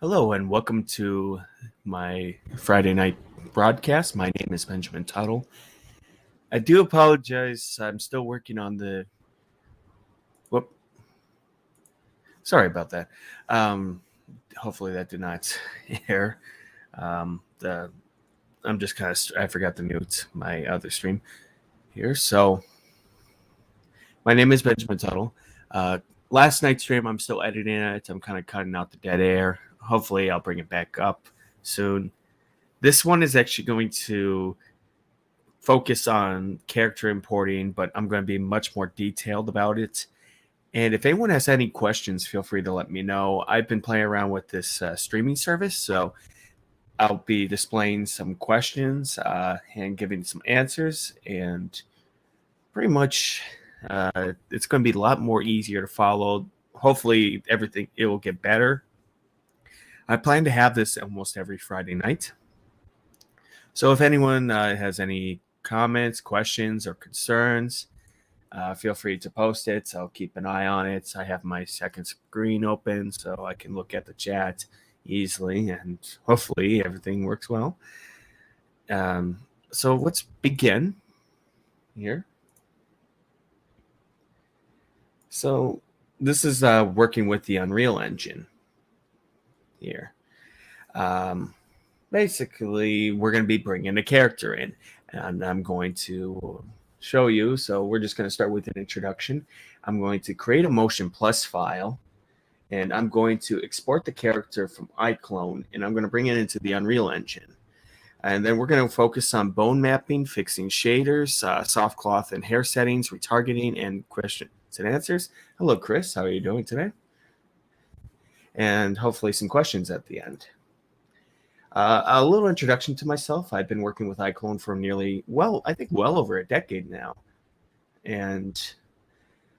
Hello and welcome to my Friday night broadcast. My name is Benjamin Tuttle. I do apologize. I'm still working on the. Whoop. Sorry about that. Hopefully that did not air. The I'm just kind of. I forgot to mute my other stream here. So my name is Benjamin Tuttle. Last night's stream, I'm still editing it. I'm kind of cutting out the dead air. Hopefully, I'll bring it back up soon. This one is actually going to focus on character importing, but I'm going to be much more detailed about it. And if anyone has any questions, feel free to let me know. I've been playing around with this streaming service, so I'll be displaying some questions and giving some answers. And pretty much, it's going to be a lot more easier to follow. Hopefully, it will get better. I plan to have this almost every Friday night. So if anyone has any comments, questions, or concerns, feel free to post it. I'll keep an eye on it. I have my second screen open so I can look at the chat easily, and hopefully everything works well. So let's begin here. So this is working with the Unreal Engine here. Basically, we're going to be bringing a character in, and I'm going to show you. So we're just going to start with an introduction. I'm going to create a MOTIONPLUS file, and I'm going to export the character from iClone, and I'm going to bring it into the Unreal Engine. And then we're going to focus on bone mapping, fixing shaders, soft cloth and hair settings, retargeting, and questions and answers. Hello, Chris. How are you doing today? And hopefully some questions at the end. A little introduction to myself. I've been working with iClone for well over a decade now. And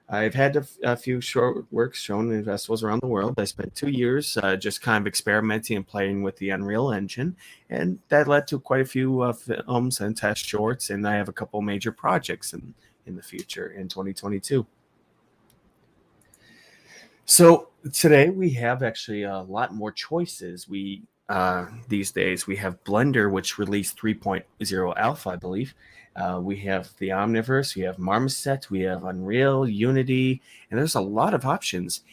I've had a few short works shown in festivals around the world. I spent 2 years just kind of experimenting and playing with the Unreal Engine. And that led to quite a few films and test shorts. And I have a couple major projects in the future in 2022. So today we have actually a lot more choices. These days we have Blender, which released 3.0 alpha, I believe. We have the Omniverse, we have Marmoset, we have Unreal, Unity, and there's a lot of options.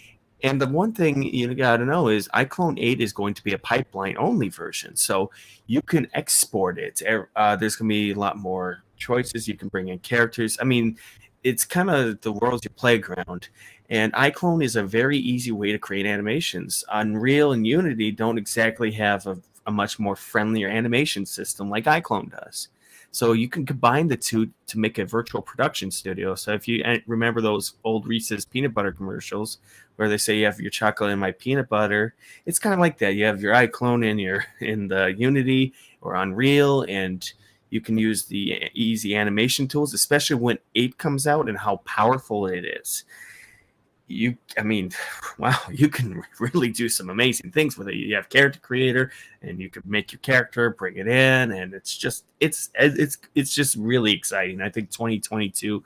And the one thing you got to know is iClone 8 is going to be a pipeline-only version, so you can export it. There's going to be a lot more choices. You can bring in characters. I mean, it's kind of the world's your playground. And iClone is a very easy way to create animations. Unreal and Unity don't exactly have a much more friendlier animation system like iClone does. So you can combine the two to make a virtual production studio. So if you remember those old Reese's peanut butter commercials where they say you have your chocolate in my peanut butter, it's kind of like that. You have your iClone in the Unity or Unreal, and you can use the easy animation tools, especially when 8 comes out and how powerful it is. Wow, you can really do some amazing things with it. You have character creator, and you can make your character, bring it in, and it's just really exciting. I think 2022,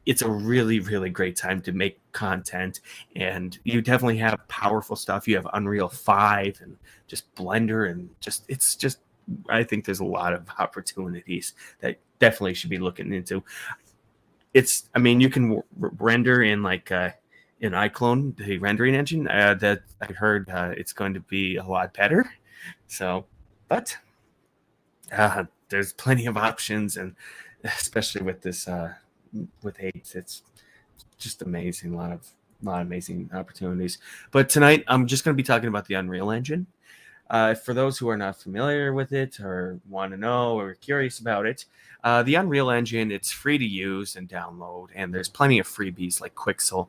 it's a really, really great time to make content, and you definitely have powerful stuff. You have Unreal 5 and just Blender, and I think there's a lot of opportunities that definitely should be looking into. You can render in in iClone, the rendering engine. That I heard it's going to be a lot better. So, but there's plenty of options, and especially with this with 8, it's just amazing. A lot of amazing opportunities. But tonight, I'm just going to be talking about the Unreal Engine. For those who are not familiar with it or want to know or curious about it, the Unreal Engine, it's free to use and download, and there's plenty of freebies like Quixel.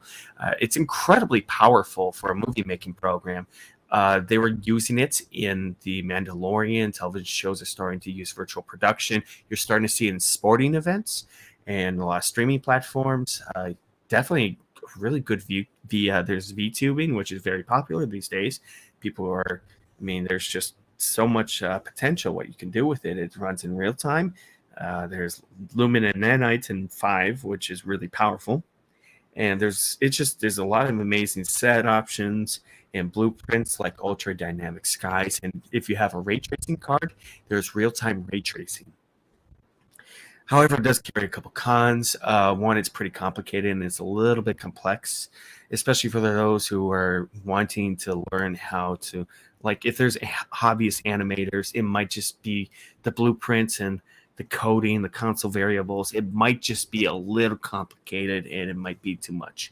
It's incredibly powerful for a movie-making program. They were using it in The Mandalorian. Television shows are starting to use virtual production. You're starting to see it in sporting events and a lot of streaming platforms. Definitely really good there's VTubing, which is very popular these days. There's just so much potential what you can do with it. It runs in real time. There's Lumen and Nanite in 5, which is really powerful. And there's a lot of amazing set options and blueprints like ultra dynamic skies. And if you have a ray tracing card, there's real-time ray tracing. However, it does carry a couple cons. One, it's pretty complicated and it's a little bit complex, especially for those who are wanting to learn how to, like, if there's hobbyist animators, it might just be the blueprints and the coding, the console variables. It might just be a little complicated and it might be too much.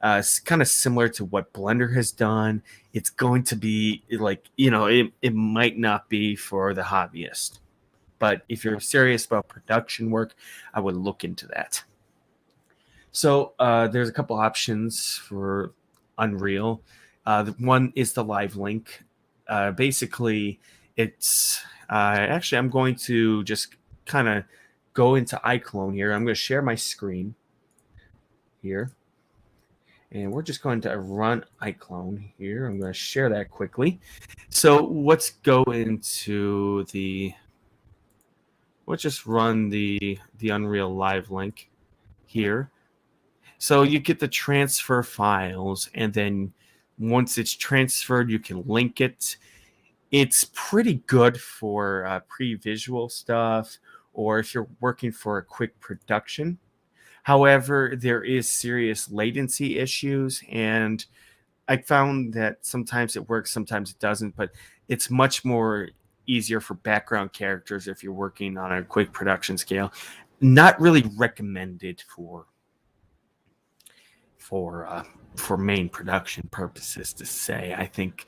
It's kind of similar to what Blender has done. It's going to be like, it might not be for the hobbyist. But if you're serious about production work, I would look into that. So there's a couple options for Unreal. One is the live link. Basically, it's actually, I'm going to just kind of go into iClone here. I'm going to share my screen here. And we're just going to run iClone here. I'm going to share that quickly. So let's go into the... Let's just run the Unreal Live link here. So you get the transfer files, and then once it's transferred, you can link it. It's pretty good for pre-visual stuff, or if you're working for a quick production. However, there is serious latency issues, and I found that sometimes it works, sometimes it doesn't, but it's much more easier for background characters if you're working on a quick production scale. Not really recommended for main production purposes, to say. I think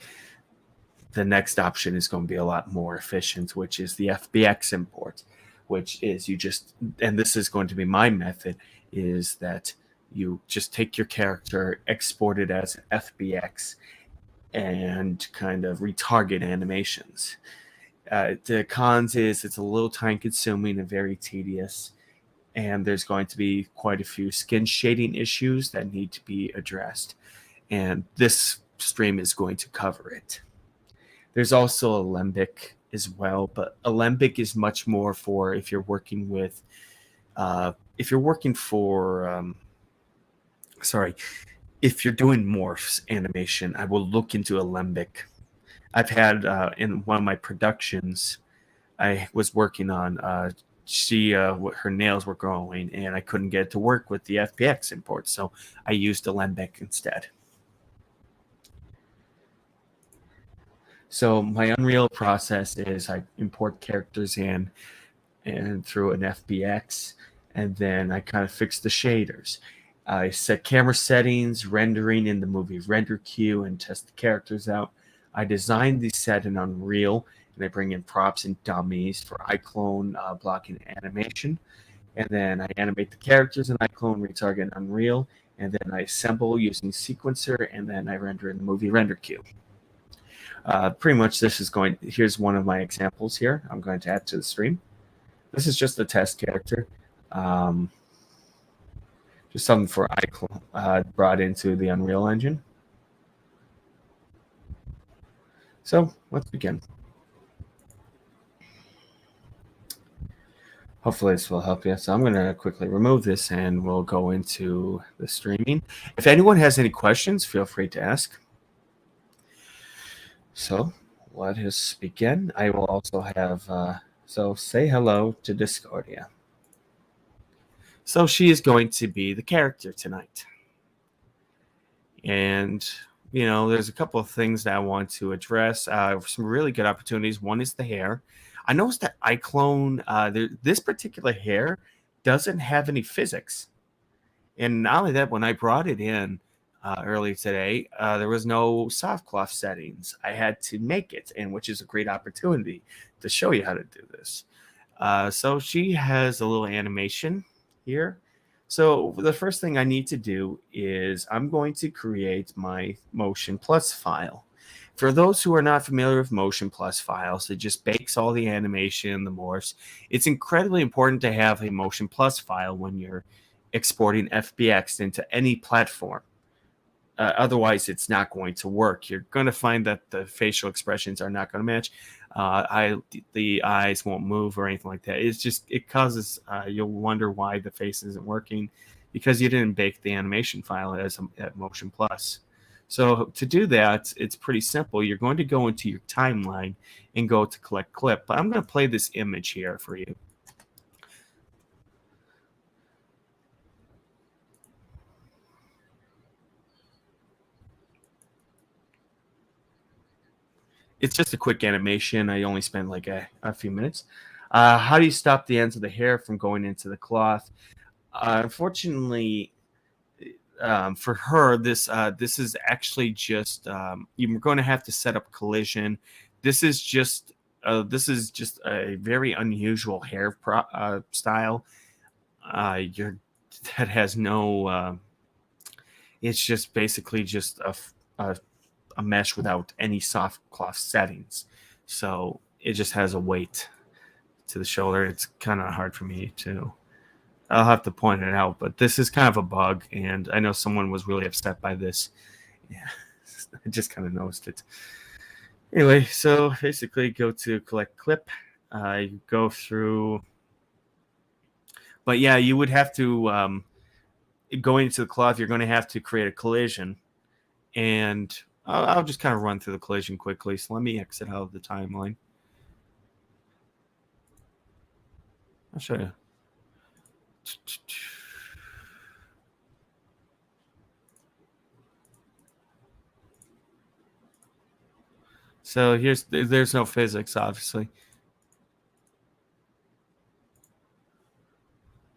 the next option is going to be a lot more efficient, which is the FBX import, which is and this is going to be my method, is that you just take your character, export it as FBX, and kind of retarget animations. The cons is it's a little time consuming and very tedious, and there's going to be quite a few skin shading issues that need to be addressed, and this stream is going to cover it. There's also Alembic as well, but Alembic is much more for if you're working with if you're doing morphs animation. I will look into Alembic. I've had in one of my productions, I was working on her nails were growing, and I couldn't get it to work with the FBX import, so I used Alembic instead. So my Unreal process is I import characters in and through an FBX, and then I kind of fix the shaders. I set camera settings, rendering in the movie render queue, and test the characters out. I design the set in Unreal, and I bring in props and dummies for iClone blocking animation. And then I animate the characters in iClone, retarget in Unreal, and then I assemble using sequencer, and then I render in the movie render queue. Pretty much here's one of my examples here I'm going to add to the stream. This is just a test character. Just something for iClone brought into the Unreal Engine. So let's begin. Hopefully this will help you. So I'm going to quickly remove this and we'll go into the streaming. If anyone has any questions, feel free to ask. So let us begin. I will also have, so say hello to Discordia. So she is going to be the character tonight. And there's a couple of things that I want to address. Some really good opportunities. One is the hair. I noticed that iClone, this particular hair doesn't have any physics. And not only that, when I brought it in earlier today, there was no soft cloth settings. I had to make it, and which is a great opportunity to show you how to do this. So she has a little animation here. So the first thing I need to do is I'm going to create my MOTIONPLUS file. For those who are not familiar with MOTIONPLUS files, it just bakes all the animation, the morphs. It's incredibly important to have a MOTIONPLUS file when you're exporting FBX into any platform. Otherwise, it's not going to work. You're going to find that the facial expressions are not going to match. The eyes won't move or anything like that. It causes, you'll wonder why the face isn't working. because you didn't bake the animation file as at Motion Plus. So to do that, it's pretty simple. You're going to go into your timeline and go to collect clip. But I'm going to play this image here for you. It's just a quick animation. I only spent like a few minutes. How do you stop the ends of the hair from going into the cloth? Unfortunately, for her, this is actually just you're going to have to set up collision. This is just a very unusual hair style. That has no. It's just basically just a mesh without any soft cloth settings, so it just has a weight to the shoulder. It's kind of hard for me to. I'll have to point it out, but this is kind of a bug, and I know someone was really upset by this. Yeah, I just kind of noticed it. Anyway, so basically go to collect clip. You go through, but yeah, you would have to going into the cloth. You're going to have to create a collision, and I'll just kind of run through the collision quickly. So let me exit out of the timeline. I'll show you. So there's no physics, obviously.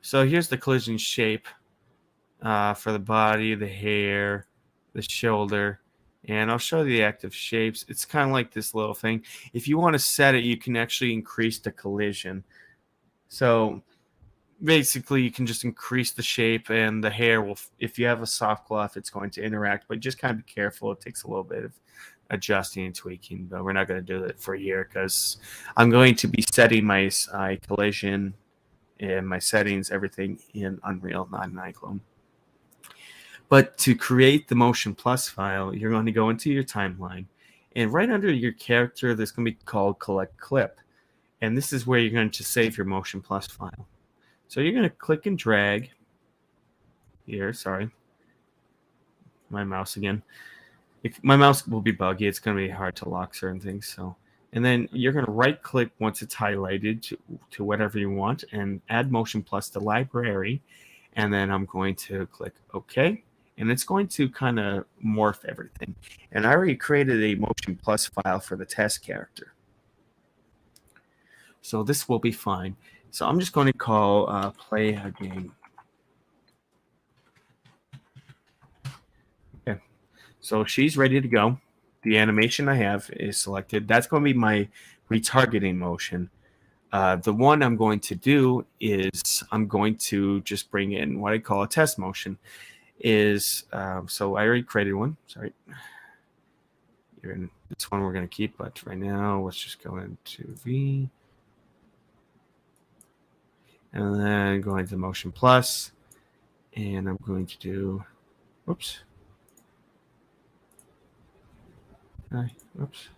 So here's the collision shape for the body, the hair, the shoulder, and I'll show you the active shapes. It's kind of like this little thing. If you want to set it, you can actually increase the collision. So basically, you can just increase the shape, and the hair will, if you have a soft cloth, it's going to interact, but just kind of be careful. It takes a little bit of adjusting and tweaking, but we're not going to do it for a year because I'm going to be setting my collision and my settings, everything in Unreal, not in iClone. But to create the Motion Plus file, you're going to go into your timeline, and right under your character, there's going to be called Collect Clip, and this is where you're going to save your Motion Plus file. So you're going to click and drag here. Sorry, my mouse again. My mouse will be buggy. It's going to be hard to lock certain things. So, and then you're going to right click once it's highlighted to whatever you want and add Motion Plus to library. And then I'm going to click OK. And it's going to kind of morph everything. And I already created a Motion Plus file for the test character. So this will be fine. So I'm just going to call play a game. Okay. So she's ready to go. The animation I have is selected. That's going to be my retargeting motion. The one I'm going to do is I'm going to just bring in what I call a test motion. So I already created one. Sorry. This one we're going to keep, but right now let's just go into V. And then go into Motion Plus. And I'm going to do, oops. Oops.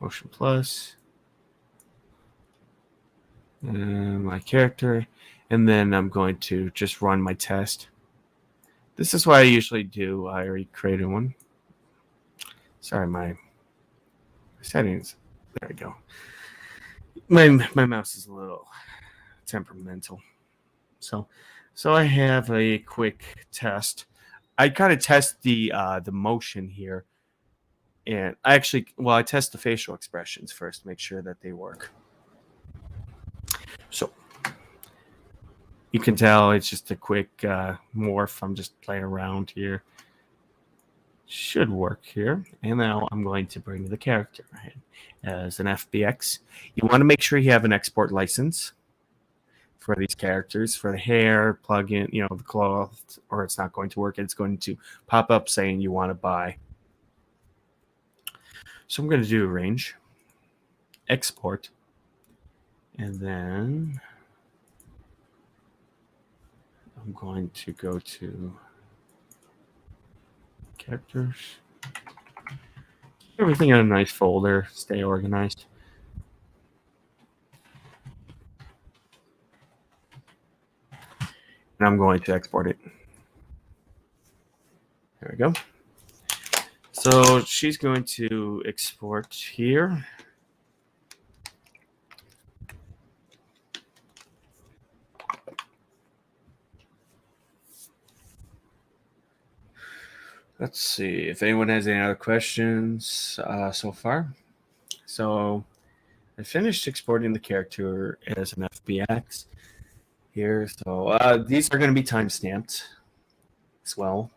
Motion Plus. And my character. And then I'm going to just run my test. This is what I usually do. I already created one. Sorry, my settings. There we go. My mouse is a little temperamental. So I have a quick test. I kind of test the motion here. And I test the facial expressions first to make sure that they work. So you can tell it's just a quick morph. I'm just playing around here. Should work here. And now I'm going to bring the character in as an FBX. You want to make sure you have an export license for these characters. For the hair, plug in, the cloth, or it's not going to work. It's going to pop up saying you want to buy. So I'm going to do range, export, and then I'm going to go to characters. Everything in a nice folder. Stay organized. and I'm going to export it. There we go. So she's going to export here. Let's see if anyone has any other questions so far. So I finished exporting the character as an FBX here. So these are going to be time stamped as well.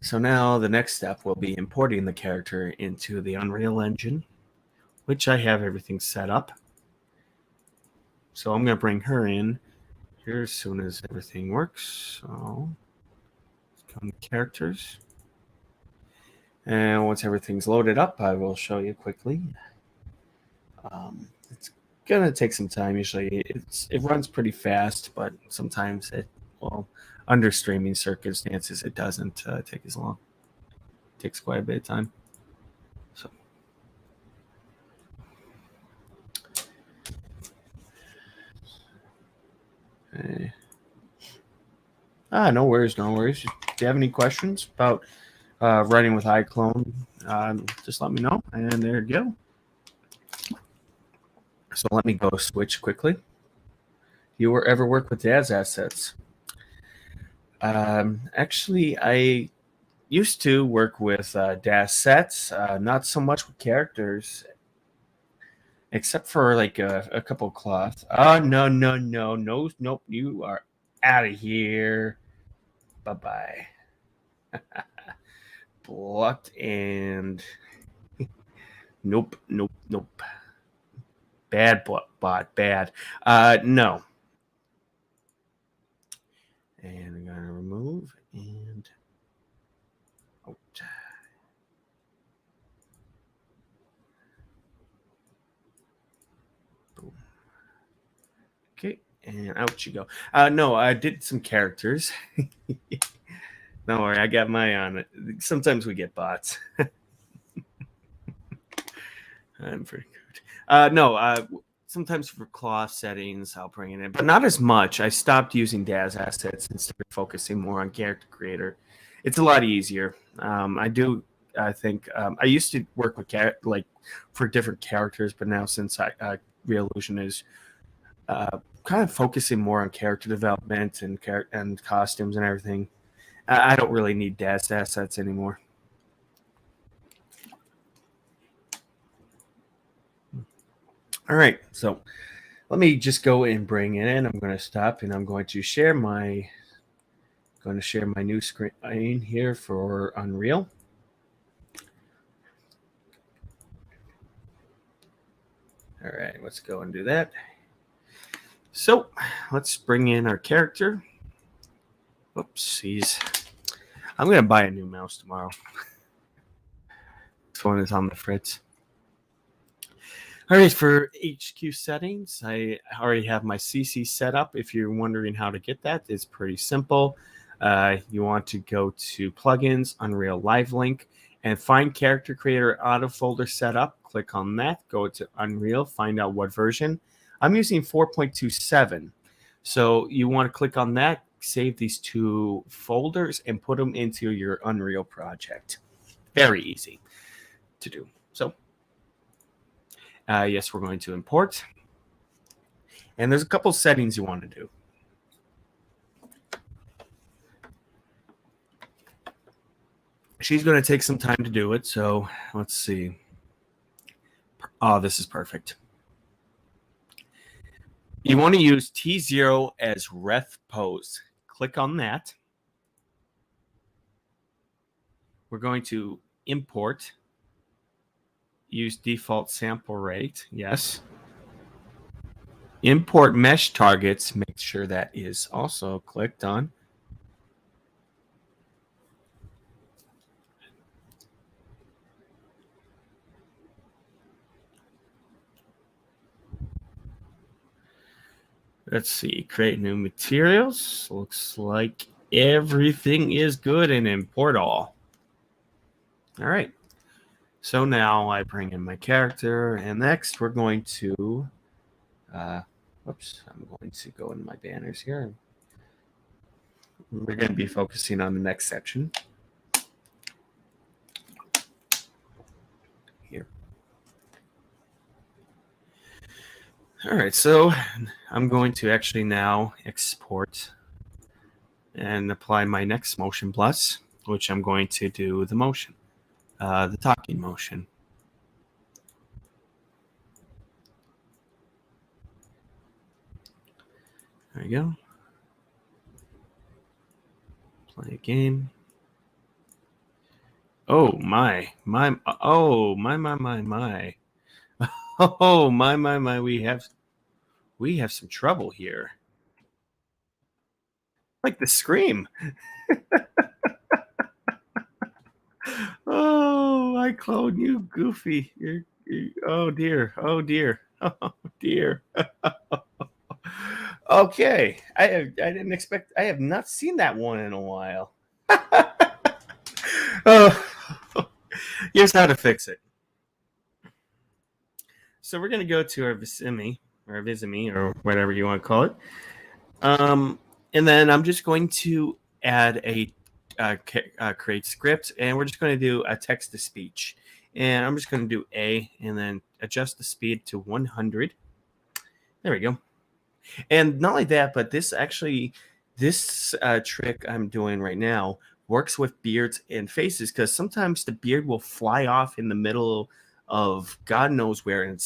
So now the next step will be importing the character into the Unreal Engine, which I have everything set up. So I'm going to bring her in here as soon as everything works. So let's come to characters. And once everything's loaded up, I will show you quickly. It's going to take some time. Usually it runs pretty fast, but sometimes under streaming circumstances, it doesn't take as long. It takes quite a bit of time. So. Okay. No worries, no worries. Do you have any questions about writing with iClone? Just let me know. And there you go. So let me go switch quickly. You ever work with DAZ assets? Actually, I used to work with DAZ sets, not so much with characters, except for like a couple of cloths. Oh, no, nope. You are out of here. Bye-bye. Blocked and nope. Bad bot, bad. No. And I'm gonna remove and out. Boom. Okay, and out you go. No, I did some characters. Don't worry, I got my on it. Sometimes we get bots. I'm pretty good. No, sometimes for cloth settings, I'll bring it in, but not as much. I stopped using DAZ assets and started focusing more on character creator. It's a lot easier. I think I used to work with for different characters, but now since Revolution is kind of focusing more on character development and costumes and everything, I don't really need DAZ assets anymore. All right, so let me just go and bring it in. I'm going to stop and I'm going to share my new screen here for Unreal. All right, let's go and do that. So let's bring in our character. Oopsies. I'm going to buy a new mouse tomorrow. This one is on the fritz. All right, for HQ settings, I already have my CC set up. If you're wondering how to get that, it's pretty simple. You want to go to Plugins, Unreal Live Link, and find Character Creator Auto folder setup. Click on that. Go to Unreal, find out what version. I'm using 4.27. So you want to click on that, save these two folders, and put them into your Unreal project. Very easy to do. So yes, we're going to import. And there's a couple settings you want to do. She's going to take some time to do it, so let's see. Oh, this is perfect. You want to use T0 as ref pose. Click on that. We're going to import. Use default sample rate. Yes. Import mesh targets. Make sure that is also clicked on. Let's see. Create new materials. Looks like everything is good and import all. All right. So now I bring in my character, and next we're going to Whoops, I'm going to go in my banners here. We're going to be focusing on the next section. Here. All right, so I'm going to actually now export and apply my next Motion Plus, which I'm going to do the motion, the talking motion. There you go. Play a game. Oh my. Oh my. Oh my. We have some trouble here. Like the scream. Oh, iClone, you goofy. Oh dear. Oh dear. Oh dear. Okay. I didn't expect. I have not seen that one in a while. Oh, here's how to fix it. So we're going to go to our Visimi or whatever you want to call it. And then I'm just going to add a create script, and we're just going to do a text to speech. And I'm just going to do A and then adjust the speed to 100. There we go. And not only that, but this trick I'm doing right now works with beards and faces, because sometimes the beard will fly off in the middle of God knows where, and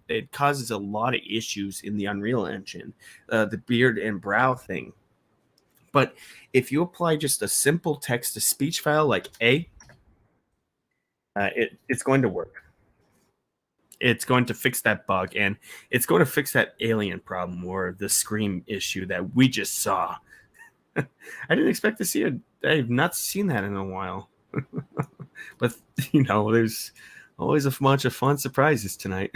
it causes a lot of issues in the Unreal Engine, the beard and brow thing. But if you apply just a simple text-to-speech file like A, it's going to work. It's going to fix that bug, and it's going to fix that alien problem or the scream issue that we just saw. I didn't expect to see it. I've not seen that in a while. But, there's always a bunch of fun surprises tonight.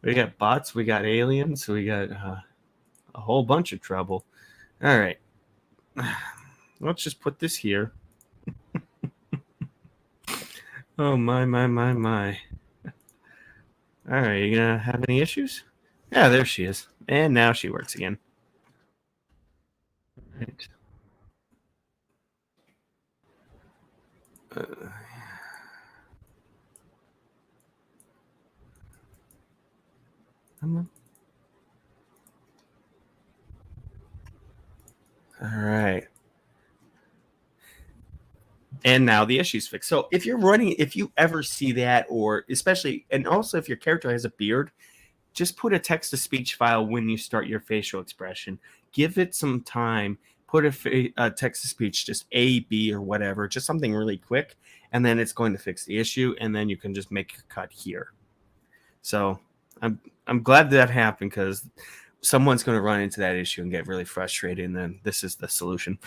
We got bots, we got aliens, we got a whole bunch of trouble. All right. Let's just put this here. Oh, my. All right, you gonna have any issues? Yeah, there she is. And now she works again. Right. Come on. All right. And now the issue's fixed. So if you ever see that, or especially, and also if your character has a beard, just put a text-to-speech file when you start your facial expression. Give it some time. Put a text-to-speech, just A, B, or whatever, just something really quick, and then it's going to fix the issue, and then you can just make a cut here. So I'm glad that happened, because someone's going to run into that issue and get really frustrated, and then this is the solution.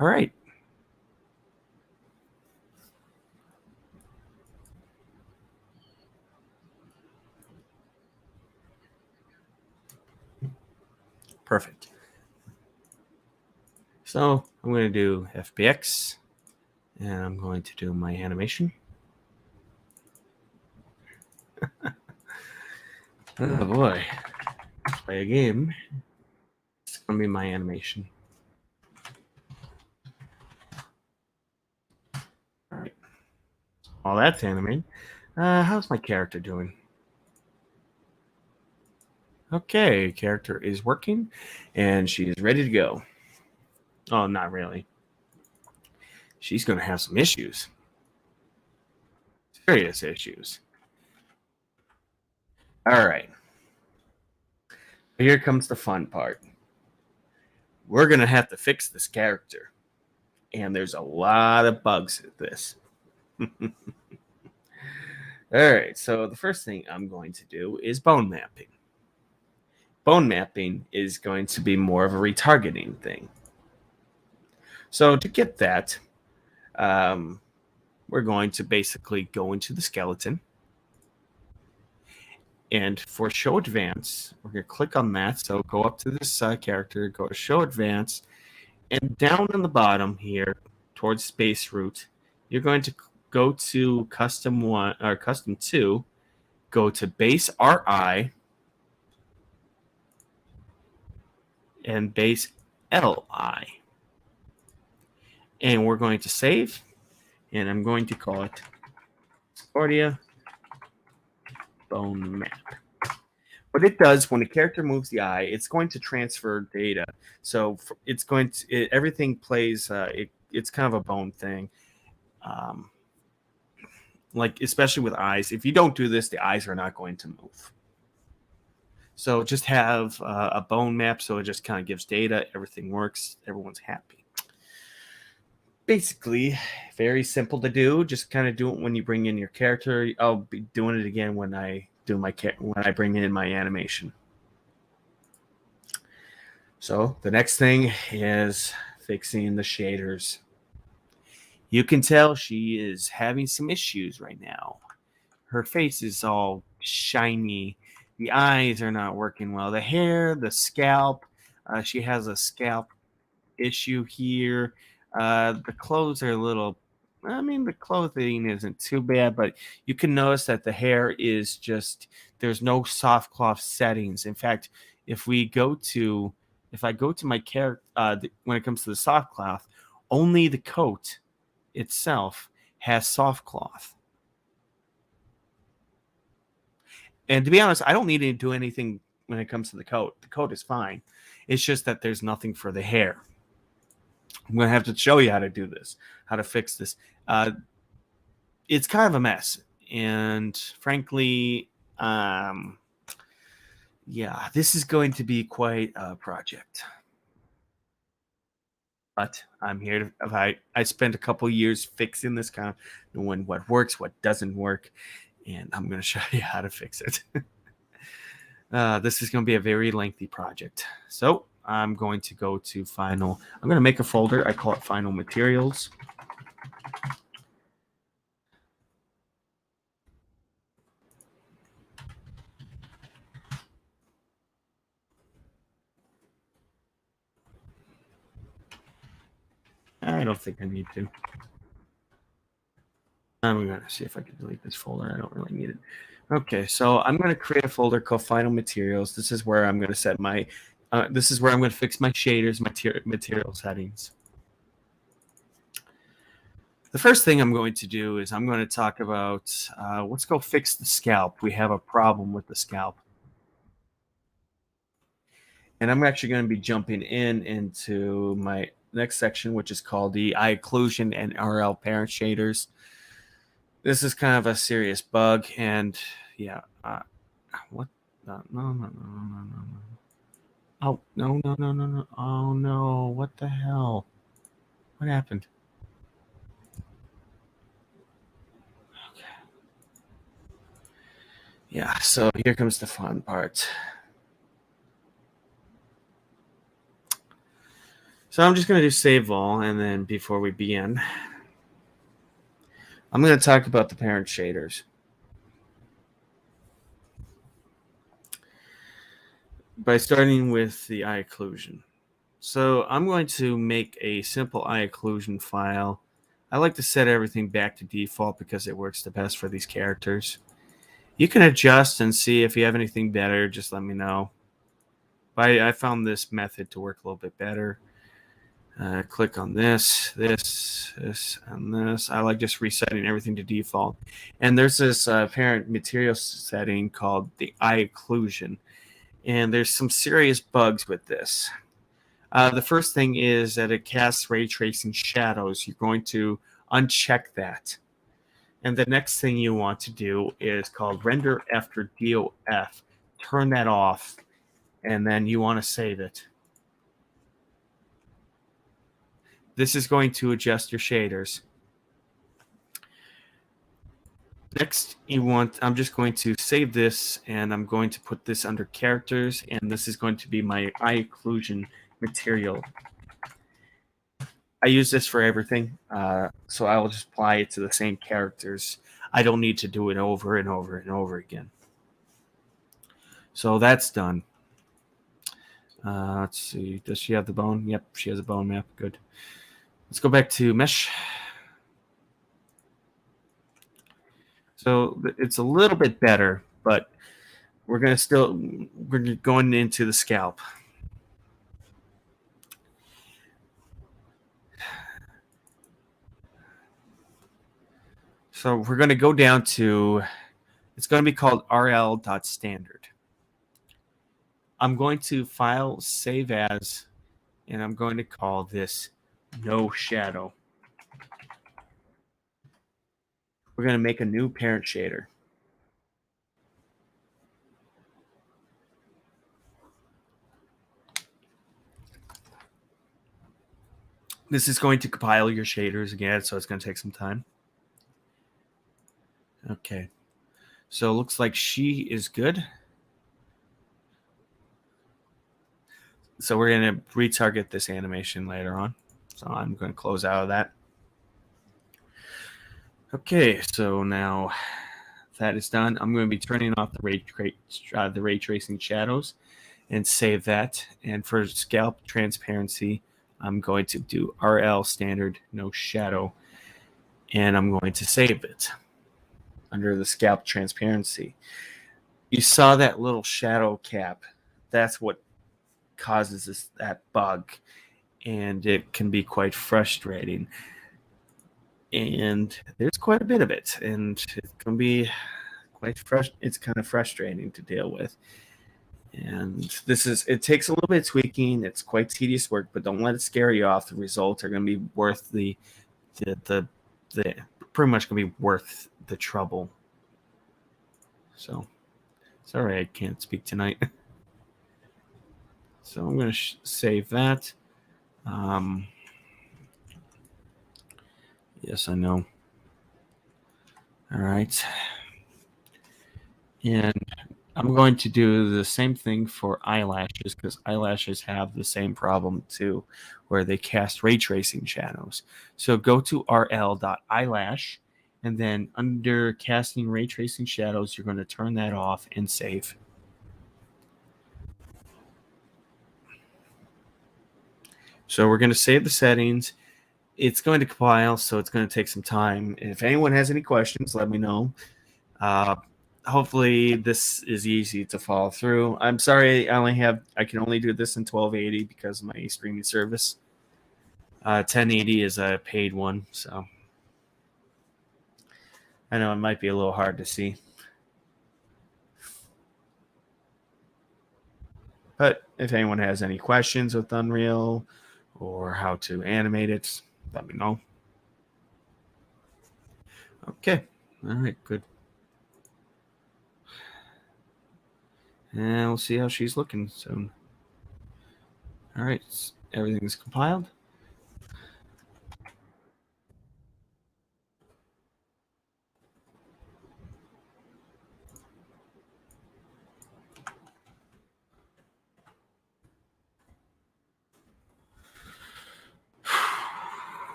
All right. Perfect. So I'm going to do FBX, and I'm going to do my animation. Oh boy. Let's play a game. It's going to be my animation. All right. While that's animating, how's my character doing? Okay, character is working, and she is ready to go. Oh, not really. She's going to have some issues. Serious issues. All right. Here comes the fun part. We're going to have to fix this character. And there's a lot of bugs with this. All right, so the first thing I'm going to do is bone mapping. Bone mapping is going to be more of a retargeting thing. So to get that, we're going to basically go into the skeleton. And for show advance, we're going to click on that. So go up to this character, go to show advance, and down in the bottom here, towards space root. You're going to go to custom 1 or custom 2, go to base RI and base LI. And we're going to save, and I'm going to call it Discordia Bone Map. What it does when a character moves the eye, it's going to transfer data. So it's going to, everything plays, it's kind of a bone thing. Like, especially with eyes, if you don't do this, the eyes are not going to move. So just have a bone map, so it just kind of gives data, everything works, everyone's happy. Basically, very simple to do. Just kind of do it when you bring in your character. I'll be doing it again when I do when I bring in my animation. So the next thing is fixing the shaders. You can tell she is having some issues right now. Her face is all shiny. The eyes are not working well. The hair, the scalp, she has a scalp issue here. The clothes are a little, I mean, the clothing isn't too bad, but you can notice that the hair is just, there's no soft cloth settings. In fact, if I go to my character, when it comes to the soft cloth, only the coat itself has soft cloth. And to be honest, I don't need to do anything when it comes to the coat. The coat is fine. It's just that there's nothing for the hair. I'm going to have to show you how to do this, how to fix this. It's kind of a mess. And frankly, yeah, this is going to be quite a project. But I'm here to, I spent a couple years fixing this, kind of knowing what works, what doesn't work. And I'm going to show you how to fix it. This is going to be a very lengthy project. So I'm going to go to Final. I'm going to make a folder. I call it Final Materials. I don't think I need to. I'm going to see if I can delete this folder. I don't really need it. Okay, so I'm going to create a folder called Final Materials. This is where I'm going to set my, this is where I'm going to fix my shaders, material settings. The first thing I'm going to do is I'm going to talk about, let's go fix the scalp. We have a problem with the scalp. And I'm actually going to be jumping into my next section, which is called the iClone and RL parent shaders. This is kind of a serious bug, and yeah, what? No. Oh, no. Oh, no. What the hell? What happened? Okay. Yeah, so here comes the fun part. So I'm just going to do save all, and then before we begin, I'm going to talk about the parent shaders. By starting with the eye occlusion. So I'm going to make a simple eye occlusion file. I like to set everything back to default because it works the best for these characters. You can adjust and see if you have anything better, just let me know. But I found this method to work a little bit better. Click on this, and this. I like just resetting everything to default. And there's this parent material setting called the eye occlusion. And there's some serious bugs with this. The first thing is that it casts ray tracing shadows. You're going to uncheck that. And the next thing you want to do is called render after DOF. Turn that off, and then you want to save it. This is going to adjust your shaders. Next, I'm just going to save this, and I'm going to put this under characters, and this is going to be my eye occlusion material. I use this for everything, so I will just apply it to the same characters. I don't need to do it over and over and over again. So that's done. Let's see. Does she have the bone? Yep, she has a bone map. Good. Let's go back to mesh. So it's a little bit better, but we're going into the scalp. So we're going to go down to, it's going to be called rl.standard. I'm going to file save as, and I'm going to call this no shadow. We're going to make a new parent shader. This is going to compile your shaders again, so it's going to take some time. Okay. So it looks like she is good. So we're going to retarget this animation later on. So I'm going to close out of that. Okay, so now that is done. I'm going to be turning off the ray tracing shadows and save that. And for scalp transparency, I'm going to do RL standard no shadow, and I'm going to save it under the scalp transparency. You saw that little shadow cap. That's what causes that bug, and it can be quite frustrating. And there's quite a bit of it, and it can be it's kind of frustrating to deal with. And it takes a little bit of tweaking. It's quite tedious work, but don't let it scare you off. The results are going to be worth the pretty much going to be worth the trouble. So sorry I can't speak tonight. So I'm going to save that. Yes, I know. All right. And I'm going to do the same thing for eyelashes, because eyelashes have the same problem too, where they cast ray tracing shadows. So go to rl.eyelash, and then under casting ray tracing shadows, you're going to turn that off and save. So we're going to save the settings. It's going to compile, so it's going to take some time. If anyone has any questions, let me know. Hopefully this is easy to follow through. I'm sorry I can only do this in 1280 because of my streaming service. 1080 is a paid one, so I know it might be a little hard to see. But if anyone has any questions with Unreal or how to animate it, let me know. Okay. All right, good. And we'll see how she's looking soon. All right, everything's compiled.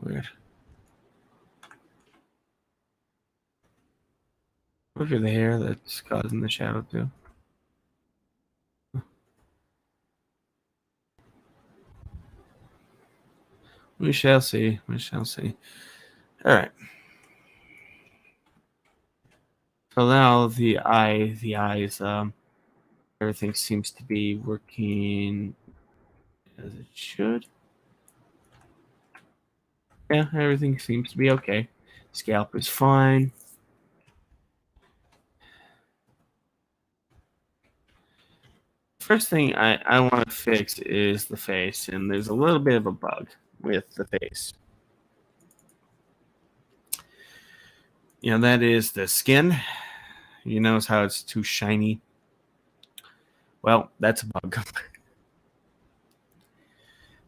Weird. Look at the hair that's causing the shadow too. We shall see. We shall see. All right. So now the eyes, everything seems to be working as it should. Yeah, everything seems to be okay. Scalp is fine. First thing I want to fix is the face, and there's a little bit of a bug with the face. You know, that is the skin. You notice how it's too shiny? Well, that's a bug.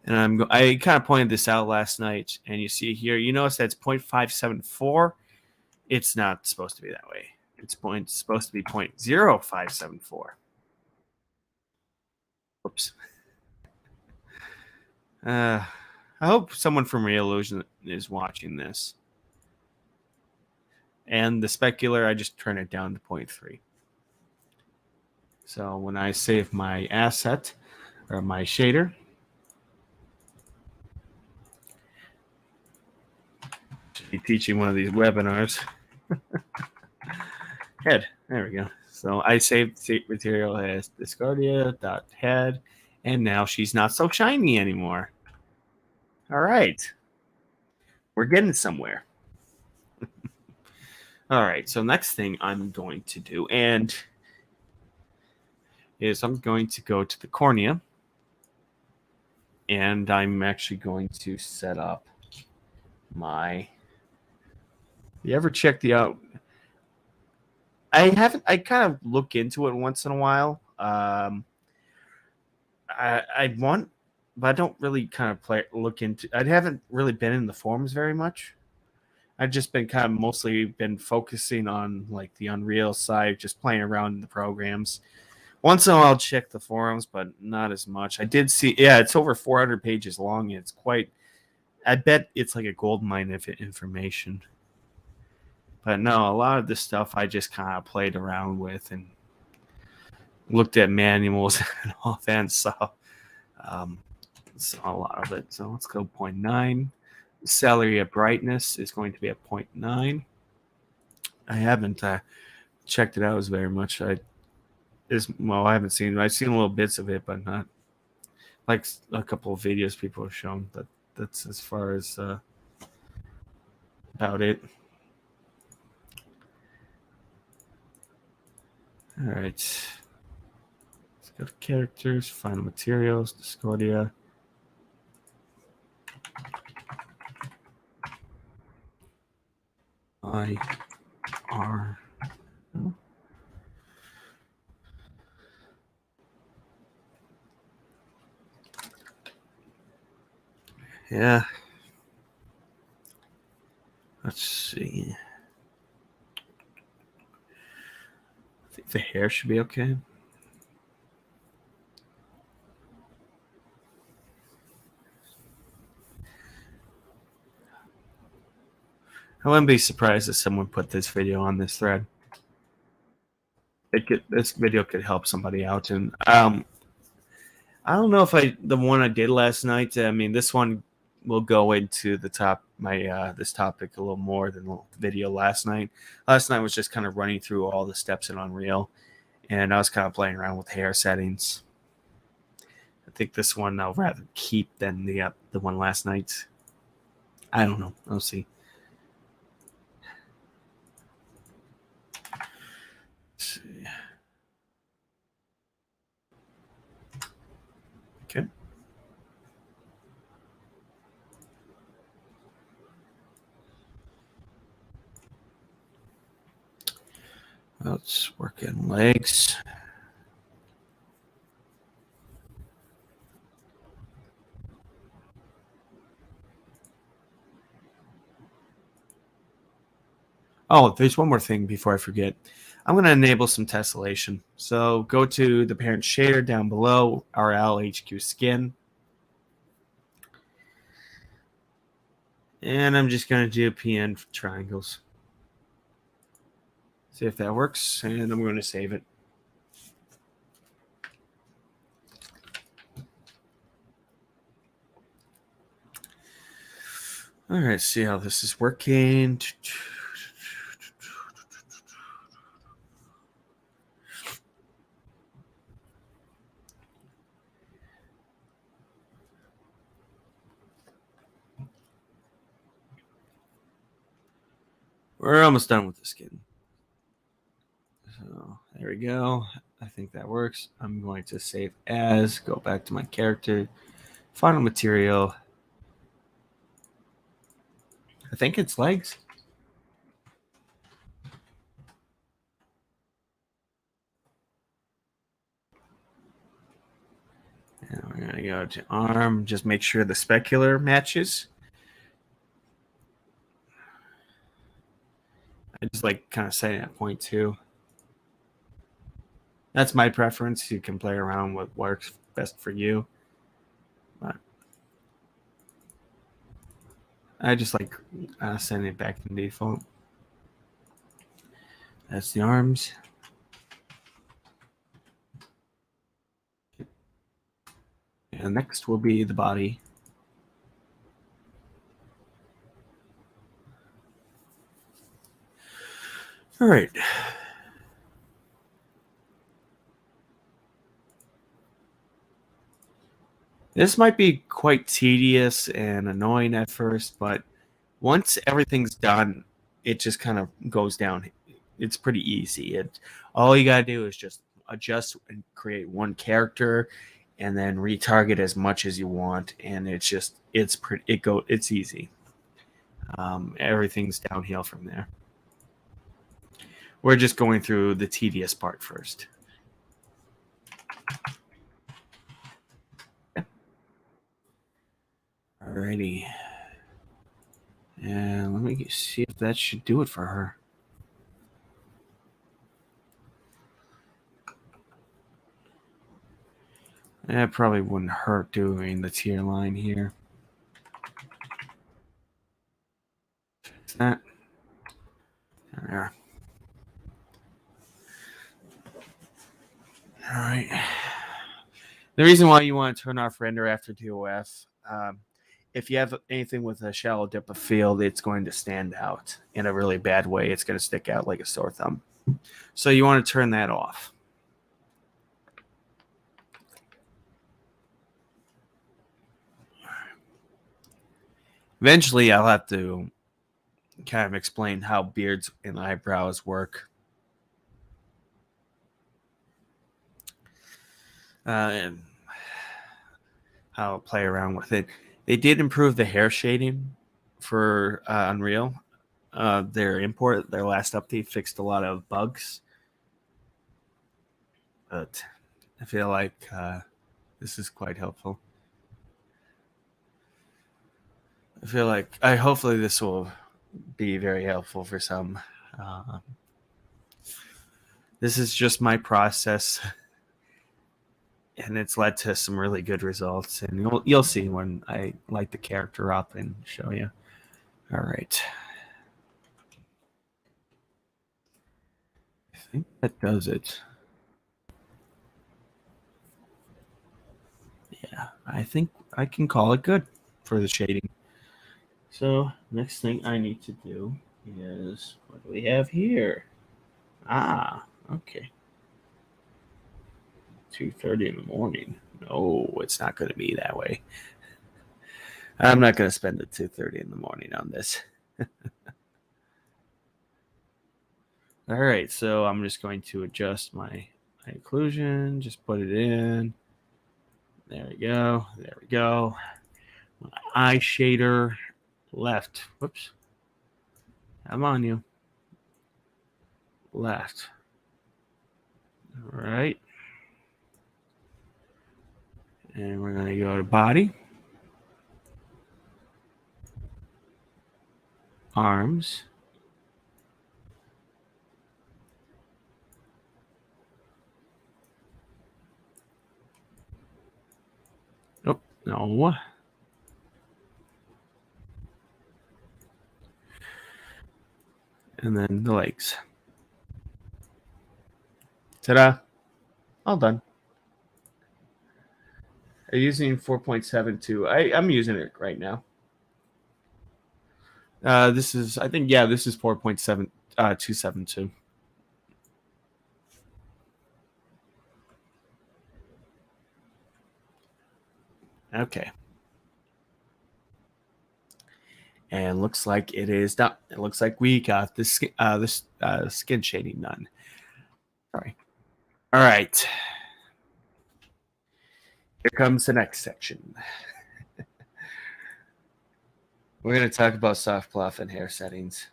And I kind of pointed this out last night, and you see here, you notice that's 0.574. It's not supposed to be that way. It's supposed to be 0.0574. Whoops. I hope someone from Real Illusion is watching this. And the specular, I just turn it down to 0.3. So when I save my asset or my shader, should be teaching one of these webinars. Head, there we go. So I saved material as Discordia.head, and now she's not so shiny anymore. All right. We're getting somewhere. All right, so next thing I'm going to do is I'm going to go to the cornea, and I'm actually going to set up my. You ever check the out? I haven't. I kind of look into it once in a while. I want, but I don't really kind of look into. I haven't really been in the forums very much. I've just been kind of mostly been focusing on like the Unreal side, just playing around in the programs. Once in a while, I'll check the forums, but not as much. I did see, yeah, it's over 400 pages long. It's quite, I bet it's like a gold mine of information. But no, a lot of this stuff I just kind of played around with and looked at manuals and all that. So, a lot of it. So let's go 0.9. Salary of brightness is going to be at 0.9. I haven't checked it out as very much. I haven't seen it. I've seen little bits of it, but not like a couple of videos people have shown. But that's as far as about it. All right. Let's go to characters, final materials, Discordia. IR. Yeah. Let's see. I think the hair should be okay. I wouldn't be surprised if someone put this video on this thread. This video could help somebody out, and I don't know if the one I did last night. I mean, this one will go into the top this topic a little more than the video last night. Last night was just kind of running through all the steps in Unreal, and I was kind of playing around with hair settings. I think this one I'll rather keep than the one last night. I don't know. I'll see. Let's see. Okay. Let's work in legs. Oh, there's one more thing before I forget. I'm going to enable some tessellation. So go to the parent shader down below, RL HQ skin. And I'm just going to do PN triangles. See if that works, and I'm going to save it. All right, see how this is working. We're almost done with the skin. So there we go. I think that works. I'm going to save as, go back to my character, final material. I think it's legs. And we're going to go to arm, just make sure the specular matches. I just like kind of setting at 0.2. That's my preference. You can play around with what works best for you. But I just like sending it back to default. That's the arms. And next will be the body. All right. This might be quite tedious and annoying at first, but once everything's done, it just kind of goes down. It's pretty easy. All you gotta do is just adjust and create one character, and then retarget as much as you want, and it's easy. Everything's downhill from there. We're just going through the tedious part first. Alrighty. And let me see if that should do it for her. That probably wouldn't hurt doing the tier line here. Fix that. There. All right. The reason why you want to turn off render after DOF, if you have anything with a shallow depth of field, it's going to stand out in a really bad way. It's going to stick out like a sore thumb. So you want to turn that off. Eventually, I'll have to kind of explain how beards and eyebrows work. And how I'll play around with it. They did improve the hair shading for Unreal. Their last update fixed a lot of bugs. But I feel like this is quite helpful. I feel like hopefully this will be very helpful for some. This is just my process, and it's led to some really good results. And you'll see when I light the character up and show you. All right. I think that does it. Yeah, I think I can call it good for the shading. So next thing I need to do is, what do we have here? Okay. 2:30 in the morning. No, it's not going to be that way. I'm not going to spend the 2:30 in the morning on this. All right, so I'm just going to adjust my occlusion. Just put it in. There we go. There we go. My eye shader left. Whoops. I'm on you. Left. All right. And we're going to go to body. Arms. Oh, no. And then the legs. Ta-da. All done. I'm using 4.72. I'm using it right now. This is 4.272. Okay. And looks like it is done. It looks like we got this skin shading done. Sorry. All right. Here comes the next section. We're going to talk about soft cloth and hair settings.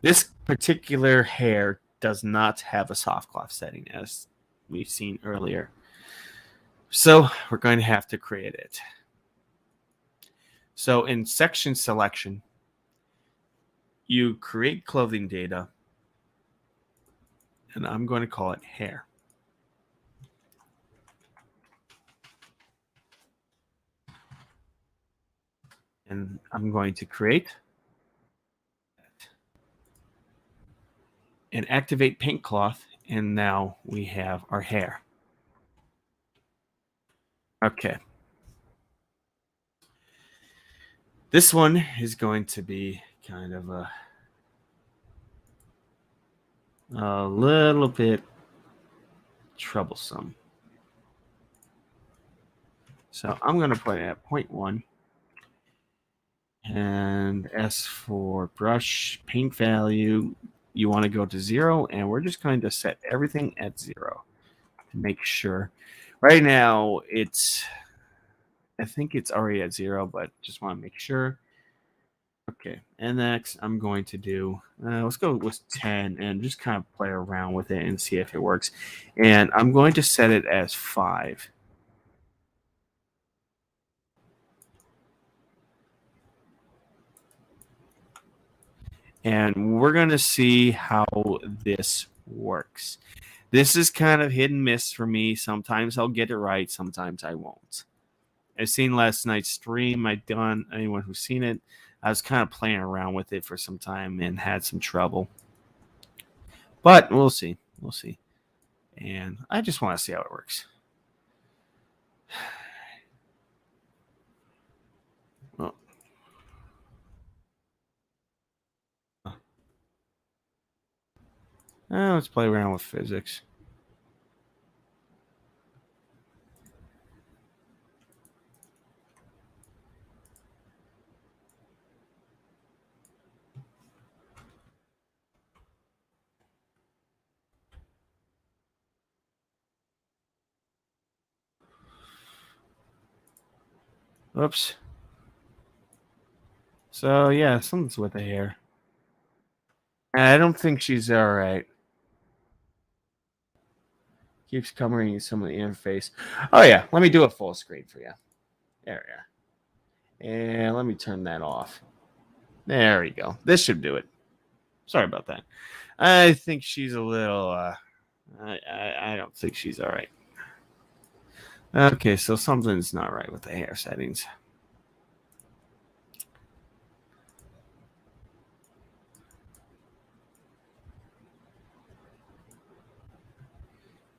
This particular hair does not have a soft cloth setting, as we've seen earlier. So we're going to have to create it. So in section selection, you create clothing data, and I'm going to call it hair. And I'm going to create. and activate paint cloth. And now we have our hair. Okay. This one is going to be kind of a little bit troublesome. So I'm going to put it at 0.1. And as for brush paint value, you want to go to 0. And we're just going to set everything at 0 to make sure. Right now, I think it's already at 0, but just want to make sure. Okay, and next I'm going to do, let's go with 10 and just kind of play around with it and see if it works. And I'm going to set it as 5. And we're going to see how this works. This is kind of hit and miss for me. Sometimes I'll get it right, sometimes I won't. I've seen last night's stream. Anyone who's seen it, I was kind of playing around with it for some time and had some trouble. But we'll see. We'll see. And I just want to see how it works. Well, let's play around with physics. Oops. So, yeah, something's with the hair. I don't think she's all right. Keeps covering some of the interface. Oh, yeah. Let me do a full screen for you. There we are. And let me turn that off. There we go. This should do it. Sorry about that. I think she's a little... I don't think she's all right. Okay, so something's not right with the hair settings.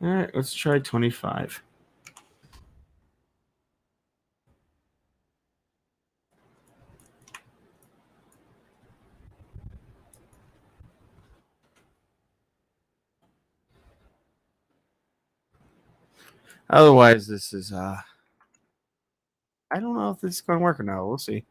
All right, let's try 25. Otherwise, this is I don't know if this is going to work or not. We'll see.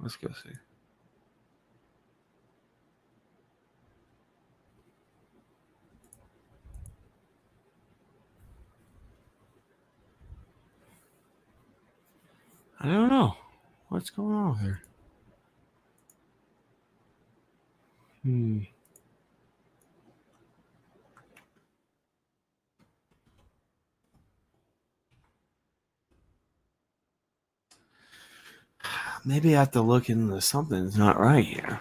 Let's go see. I don't know. What's going on here? Maybe I have to look into something's not right here.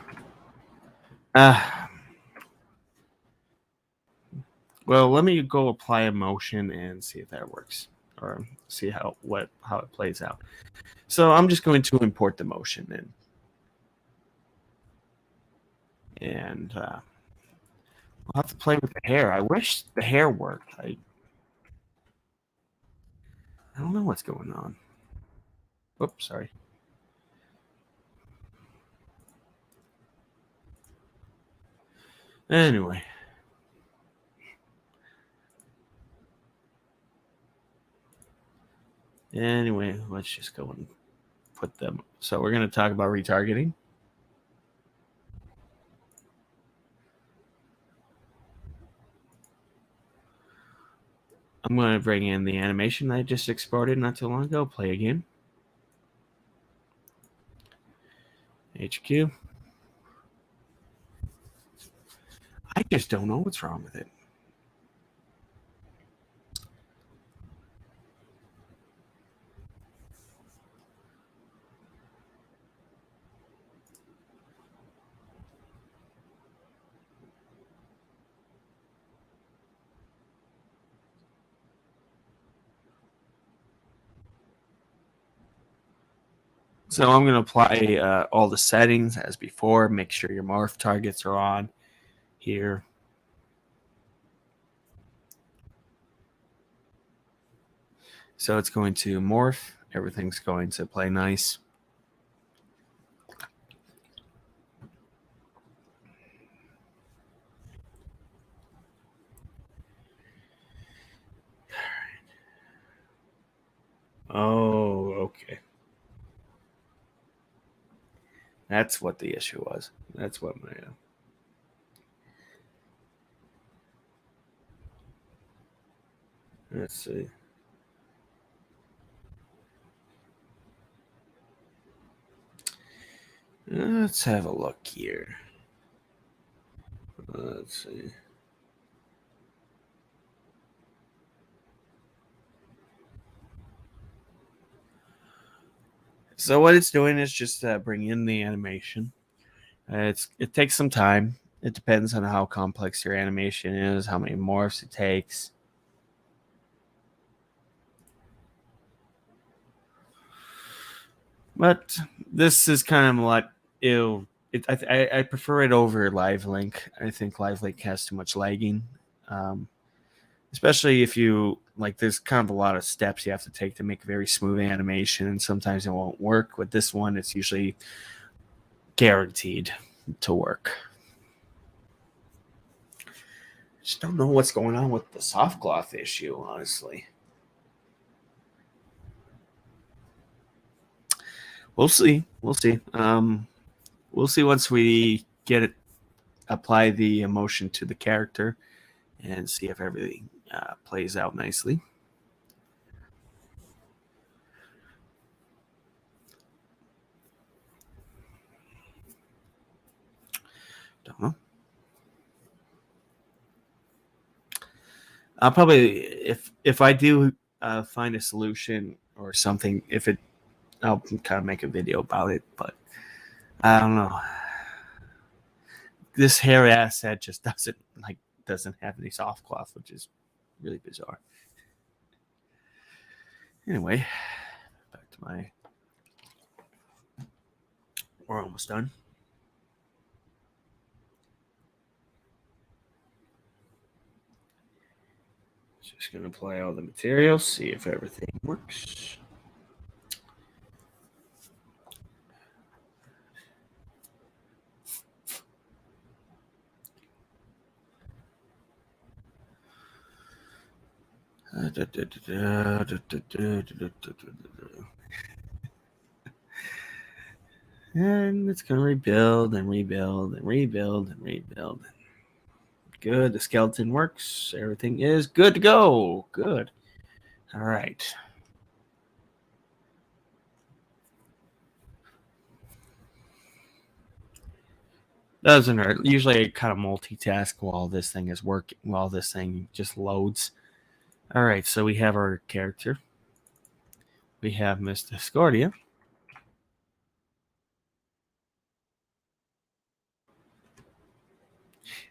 Well, let me go apply a motion and see if that works, or see how it plays out. So I'm just going to import the motion in, and I'll have to play with the hair. I wish the hair worked. I don't know what's going on. Oops, sorry. Anyway. Let's just go and put them. So we're going to talk about retargeting. I'm going to bring in the animation I just exported not too long ago. Play again. HQ. I just don't know what's wrong with it. So I'm going to apply all the settings as before. Make sure your morph targets are on here. So it's going to morph. Everything's going to play nice. Oh, okay. That's what the issue was. That's what my... let's see. Let's have a look here. Let's see. So what it's doing is just bring in the animation. It takes some time. It depends on how complex your animation is, how many morphs it takes. But this is kind of like I prefer it over Live Link. I think Live Link has too much lagging, especially if you like. There's kind of a lot of steps you have to take to make a very smooth animation, and sometimes it won't work. With this one, it's usually guaranteed to work. Just don't know what's going on with the soft cloth issue, honestly. We'll see. We'll see. We'll see once we get it, apply the emotion to the character, and see if everything plays out nicely. Don't know. I'll probably, if I do find a solution or something, I'll kind of make a video about it. But I don't know. This hair asset just doesn't have any soft cloth, which is really bizarre. Anyway, back to my. We're almost done. Just going to apply all the materials, see if everything works. And it's going to rebuild and rebuild and rebuild and rebuild. Good. The skeleton works. Everything is good to go. Good. All right. Doesn't hurt. Usually I kind of multitask while this thing is working, while this thing just loads. All right. So we have our character. We have Miss Discordia.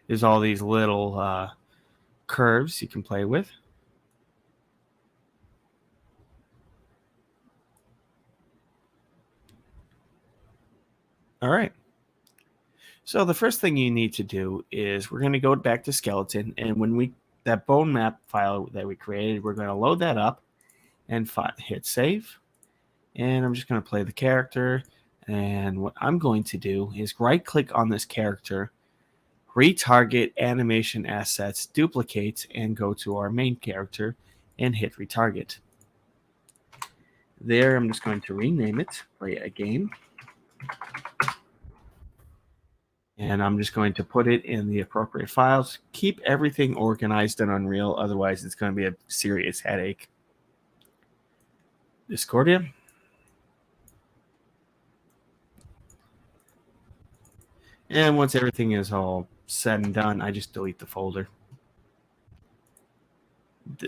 There's all these little curves you can play with. All right. So the first thing you need to do is we're going to go back to skeleton, and when that bone map file that we created, we're going to load that up and hit save. And I'm just going to play the character. And what I'm going to do is right click on this character, retarget animation assets, duplicate, and go to our main character and hit retarget. There, I'm just going to rename it, play a game. And I'm just going to put it in the appropriate files. Keep everything organized in Unreal, otherwise it's going to be a serious headache. Discordia. And once everything is all said and done, I just delete the folder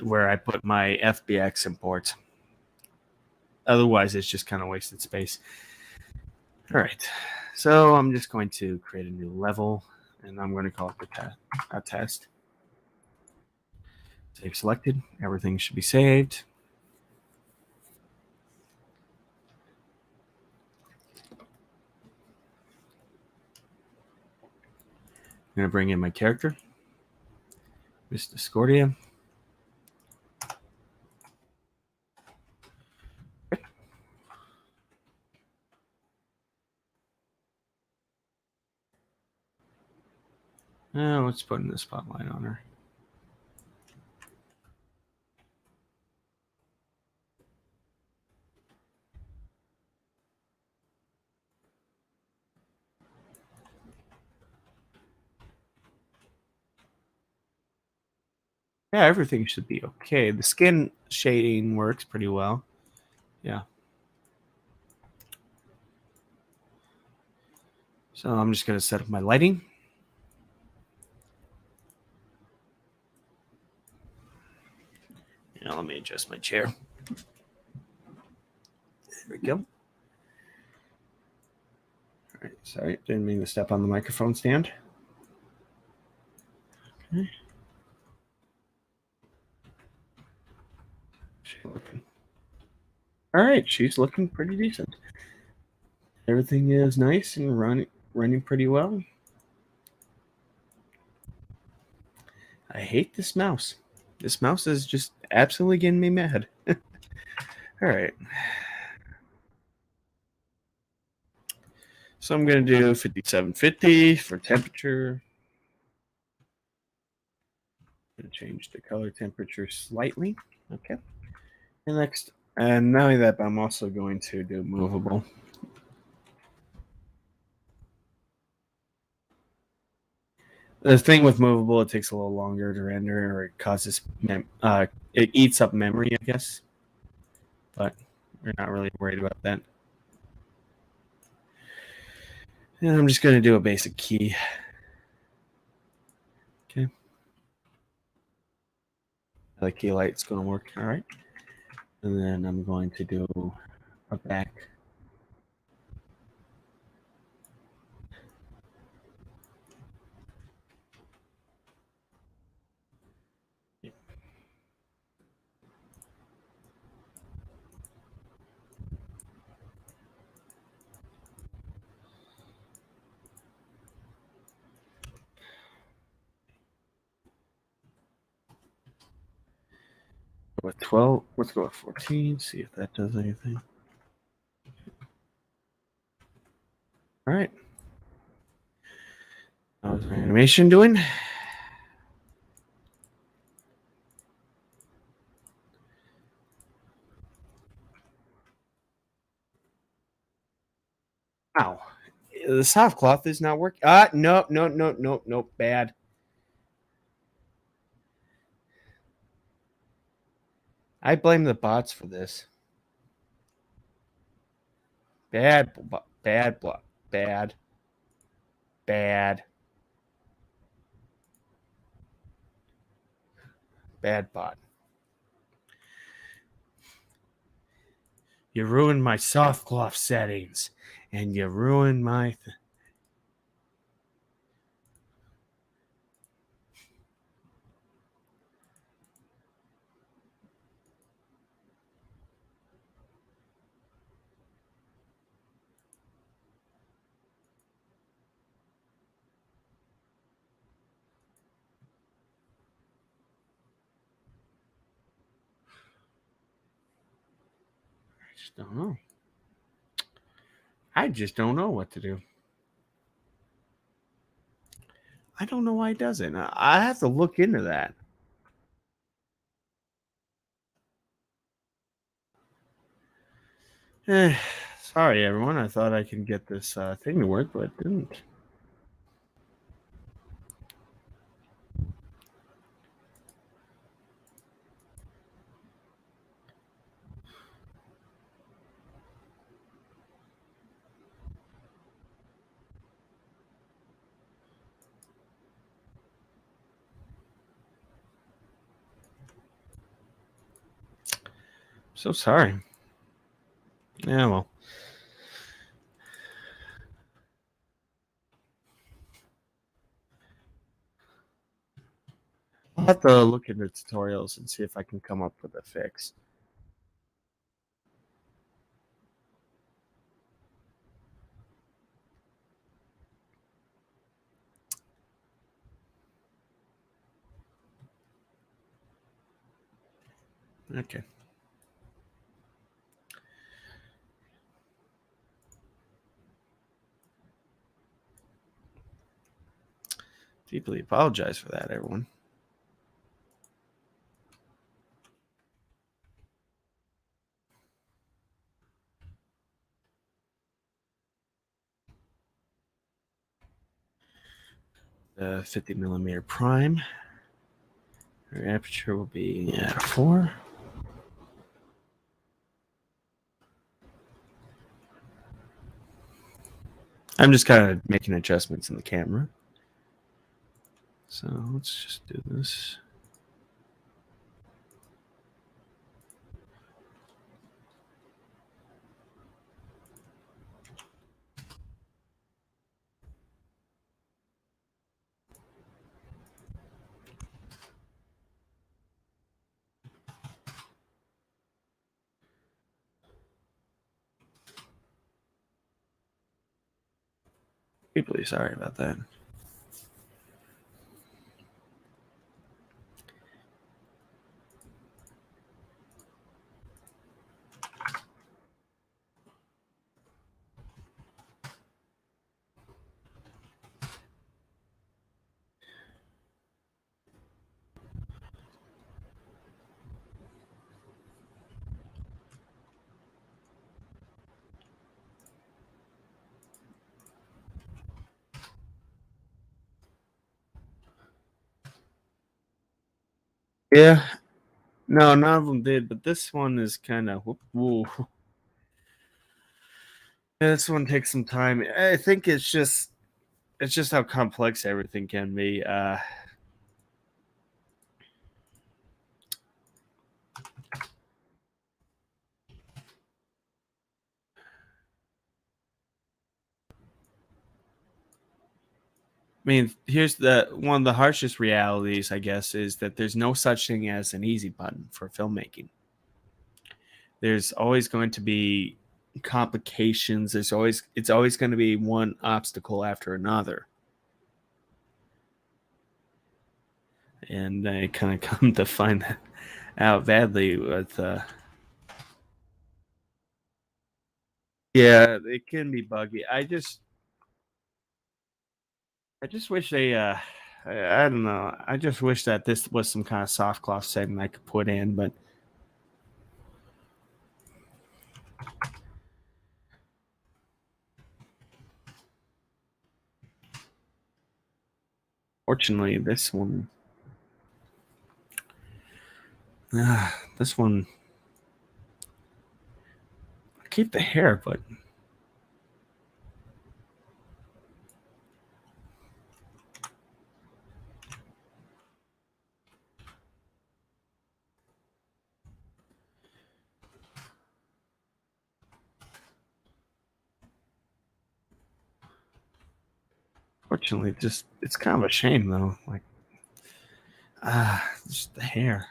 where I put my FBX imports. Otherwise, it's just kind of wasted space. All right. So I'm just going to create a new level, and I'm going to call it a test. Save selected. Everything should be saved. going to bring in my character, Miss Discordia. Let's put in the spotlight on her. Yeah, everything should be okay. The skin shading works pretty well. Yeah. So I'm just going to set up my lighting. Now let me adjust my chair. There we go. All right, sorry, didn't mean to step on the microphone stand. Okay. All right, she's looking pretty decent. Everything is nice and running pretty well. I hate this mouse. This mouse is just absolutely getting me mad. All right. So I'm going to do 5750 for temperature. I'm going to change the color temperature slightly. Okay. And next, and not only that, but I'm also going to do movable. The thing with movable, it takes a little longer to render, or it causes it eats up memory, I guess. But we're not really worried about that. And I'm just going to do a basic key. Okay. The key light's going to work. All right. And then I'm going to do a back. With 12, let's go with 14, see if that does anything. All right. How's my animation doing? Wow. The soft cloth is not working. No, bad. I blame the bots for this. Bad. Bad bot. You ruined my soft cloth settings, and you ruined my. I just don't know. I just don't know what to do. I don't know why it doesn't. I have to look into that. Sorry, everyone. I thought I could get this thing to work, but it didn't. So sorry. Yeah, well. I'll have to look into tutorials and see if I can come up with a fix. Okay. Deeply apologize for that, everyone. The 50 millimeter prime. Our aperture will be at 4. I'm just kind of making adjustments in the camera. So let's just do this. Deeply sorry about that. Yeah. No, none of them did, but this one is kind of. Yeah, this one takes some time. I think it's just how complex everything can be. I mean, here's the one of the harshest realities, I guess, is that there's no such thing as an easy button for filmmaking. There's always going to be complications. It's always going to be one obstacle after another. And I kind of come to find that out badly with yeah, it can be buggy. I just wish they I don't know. I just wish that this was some kind of soft cloth setting I could put in, but fortunately this one I keep the hair, but fortunately just it's kind of a shame though. Like just the hair.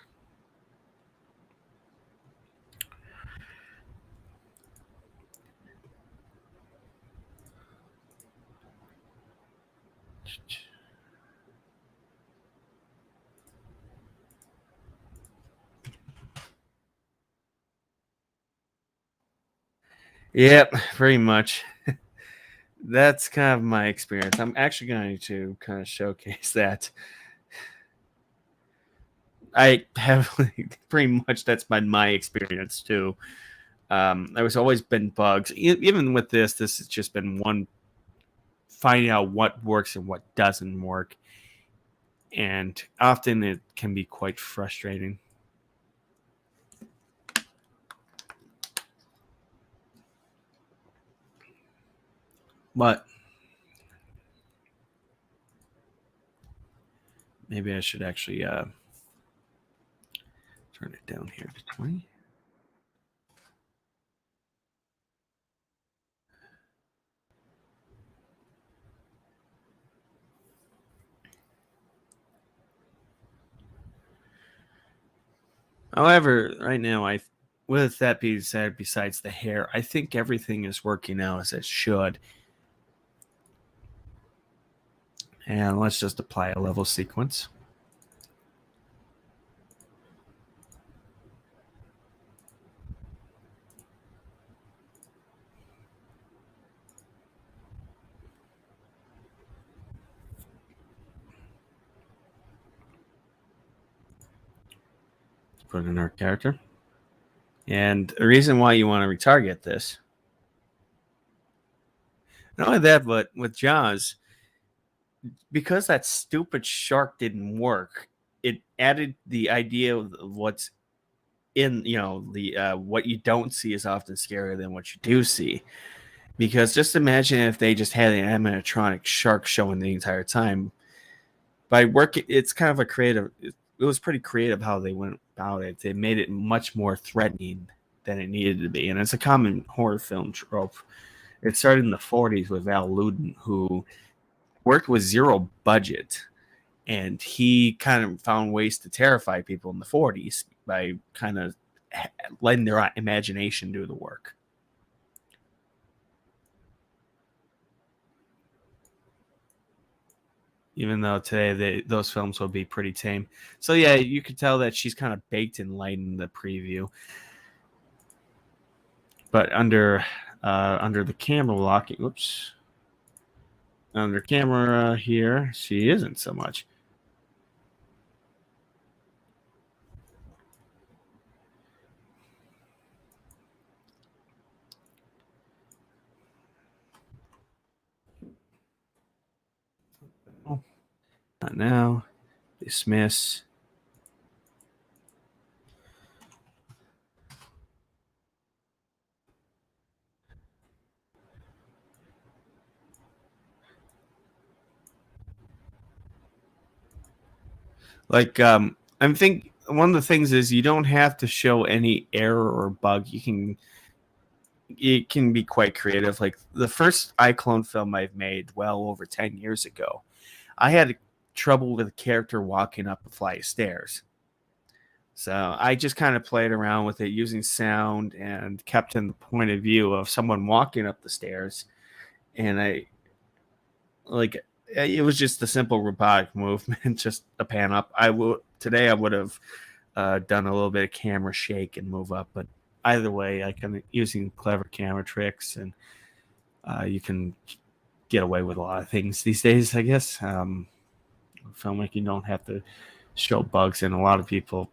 Yep, pretty much. That's kind of my experience. I'm actually going to kind of showcase that. I have pretty much that's been my experience too. There's always been bugs. Even with this has just been one finding out what works and what doesn't work. And often it can be quite frustrating. But maybe I should actually turn it down here to 20. However, right now, with that being said, besides the hair, I think everything is working out as it should. And let's just apply a level sequence. Put in our character. And the reason why you want to retarget this, not only that, but with Jaws, because that stupid shark didn't work, it added the idea of what's in, the what you don't see is often scarier than what you do see. Because just imagine if they just had an animatronic shark showing the entire time. By working, it's kind of a creative. It was pretty creative how they went about it. They made it much more threatening than it needed to be, and it's a common horror film trope. It started in the 40s with Val Lewton, who worked with zero budget, and he kind of found ways to terrify people in the 40s by kind of letting their imagination do the work. Even though today those films will be pretty tame. So yeah, you could tell that she's kind of baked in light in the preview. But under the camera locking, whoops, under camera here, she isn't so much. Not now. Dismiss. Like, I think one of the things is you don't have to show any error or bug. It can be quite creative. Like the first iClone film I've made well over 10 years ago, I had trouble with a character walking up a flight of stairs. So I just kind of played around with it using sound and kept in the point of view of someone walking up the stairs. And it was just a simple robotic movement, just a pan up. Today I would have done a little bit of camera shake and move up, but either way, I can using clever camera tricks, and you can get away with a lot of things these days, I guess. Filmmaking don't have to show bugs, and a lot of people,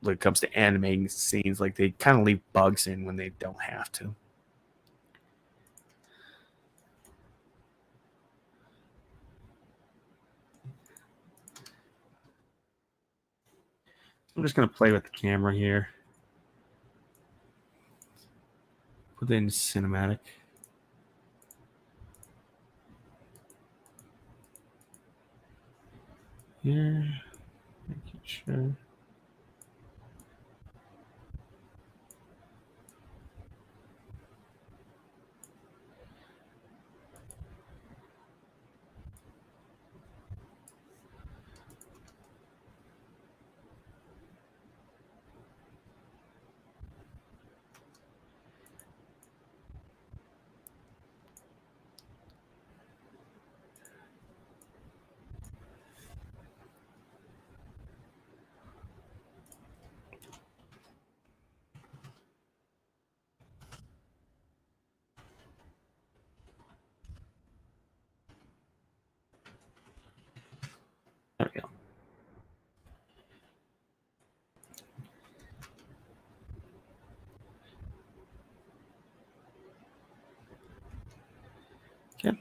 when it comes to animating scenes, like they kind of leave bugs in when they don't have to. I'm just going to play with the camera here. Put it in cinematic. Here. Making sure. There we go. Okay.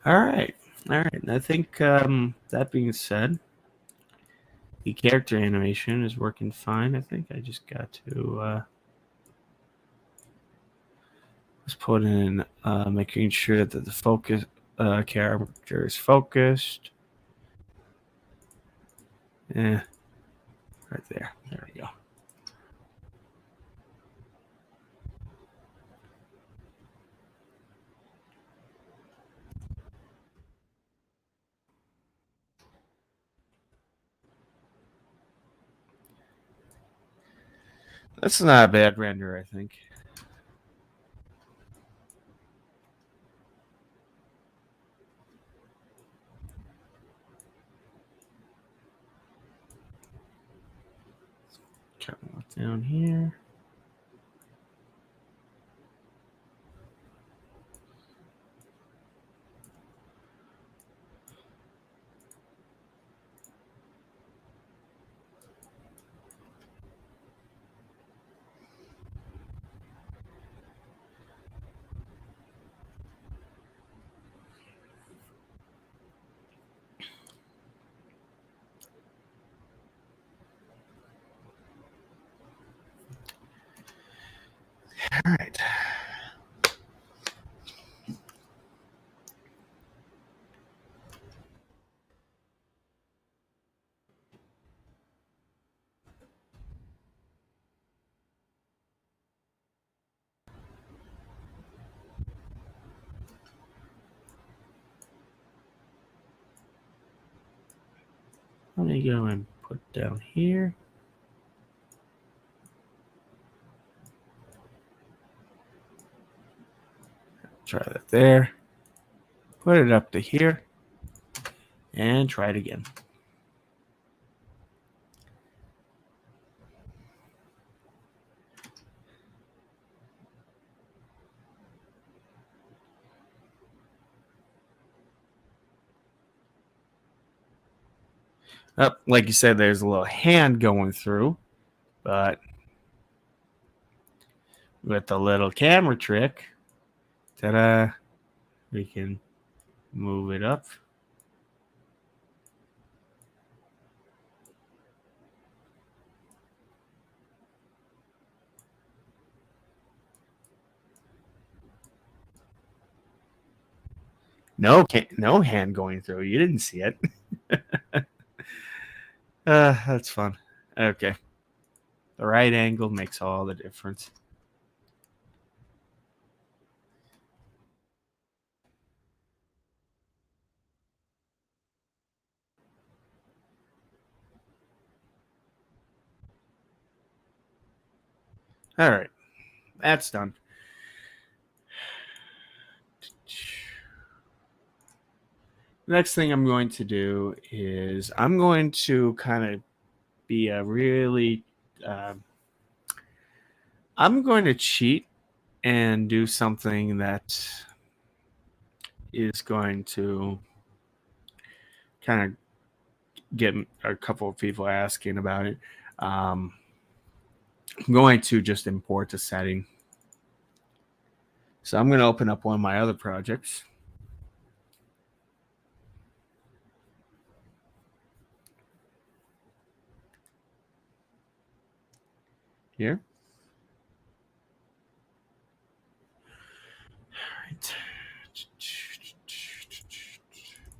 All right. I think that being said, the character animation is working fine. I think I just got to let's put in making sure that the focus character is focused. Yeah, right there. There we go. That's not a bad render, I think. down here. All right. Let me go and put down here. Try that there. Put it up to here. And try it again. Oh, like you said, there's a little hand going through, but with the little camera trick, ta-da, we can move it up. No hand going through. You didn't see it. That's fun. Okay. The right angle makes all the difference. All right. That's done. Next thing I'm going to do is I'm going to kind of be a really I'm going to cheat and do something that is going to kind of get a couple of people asking about it. I'm going to just import a setting. So I'm going to open up one of my other projects. Here. All right.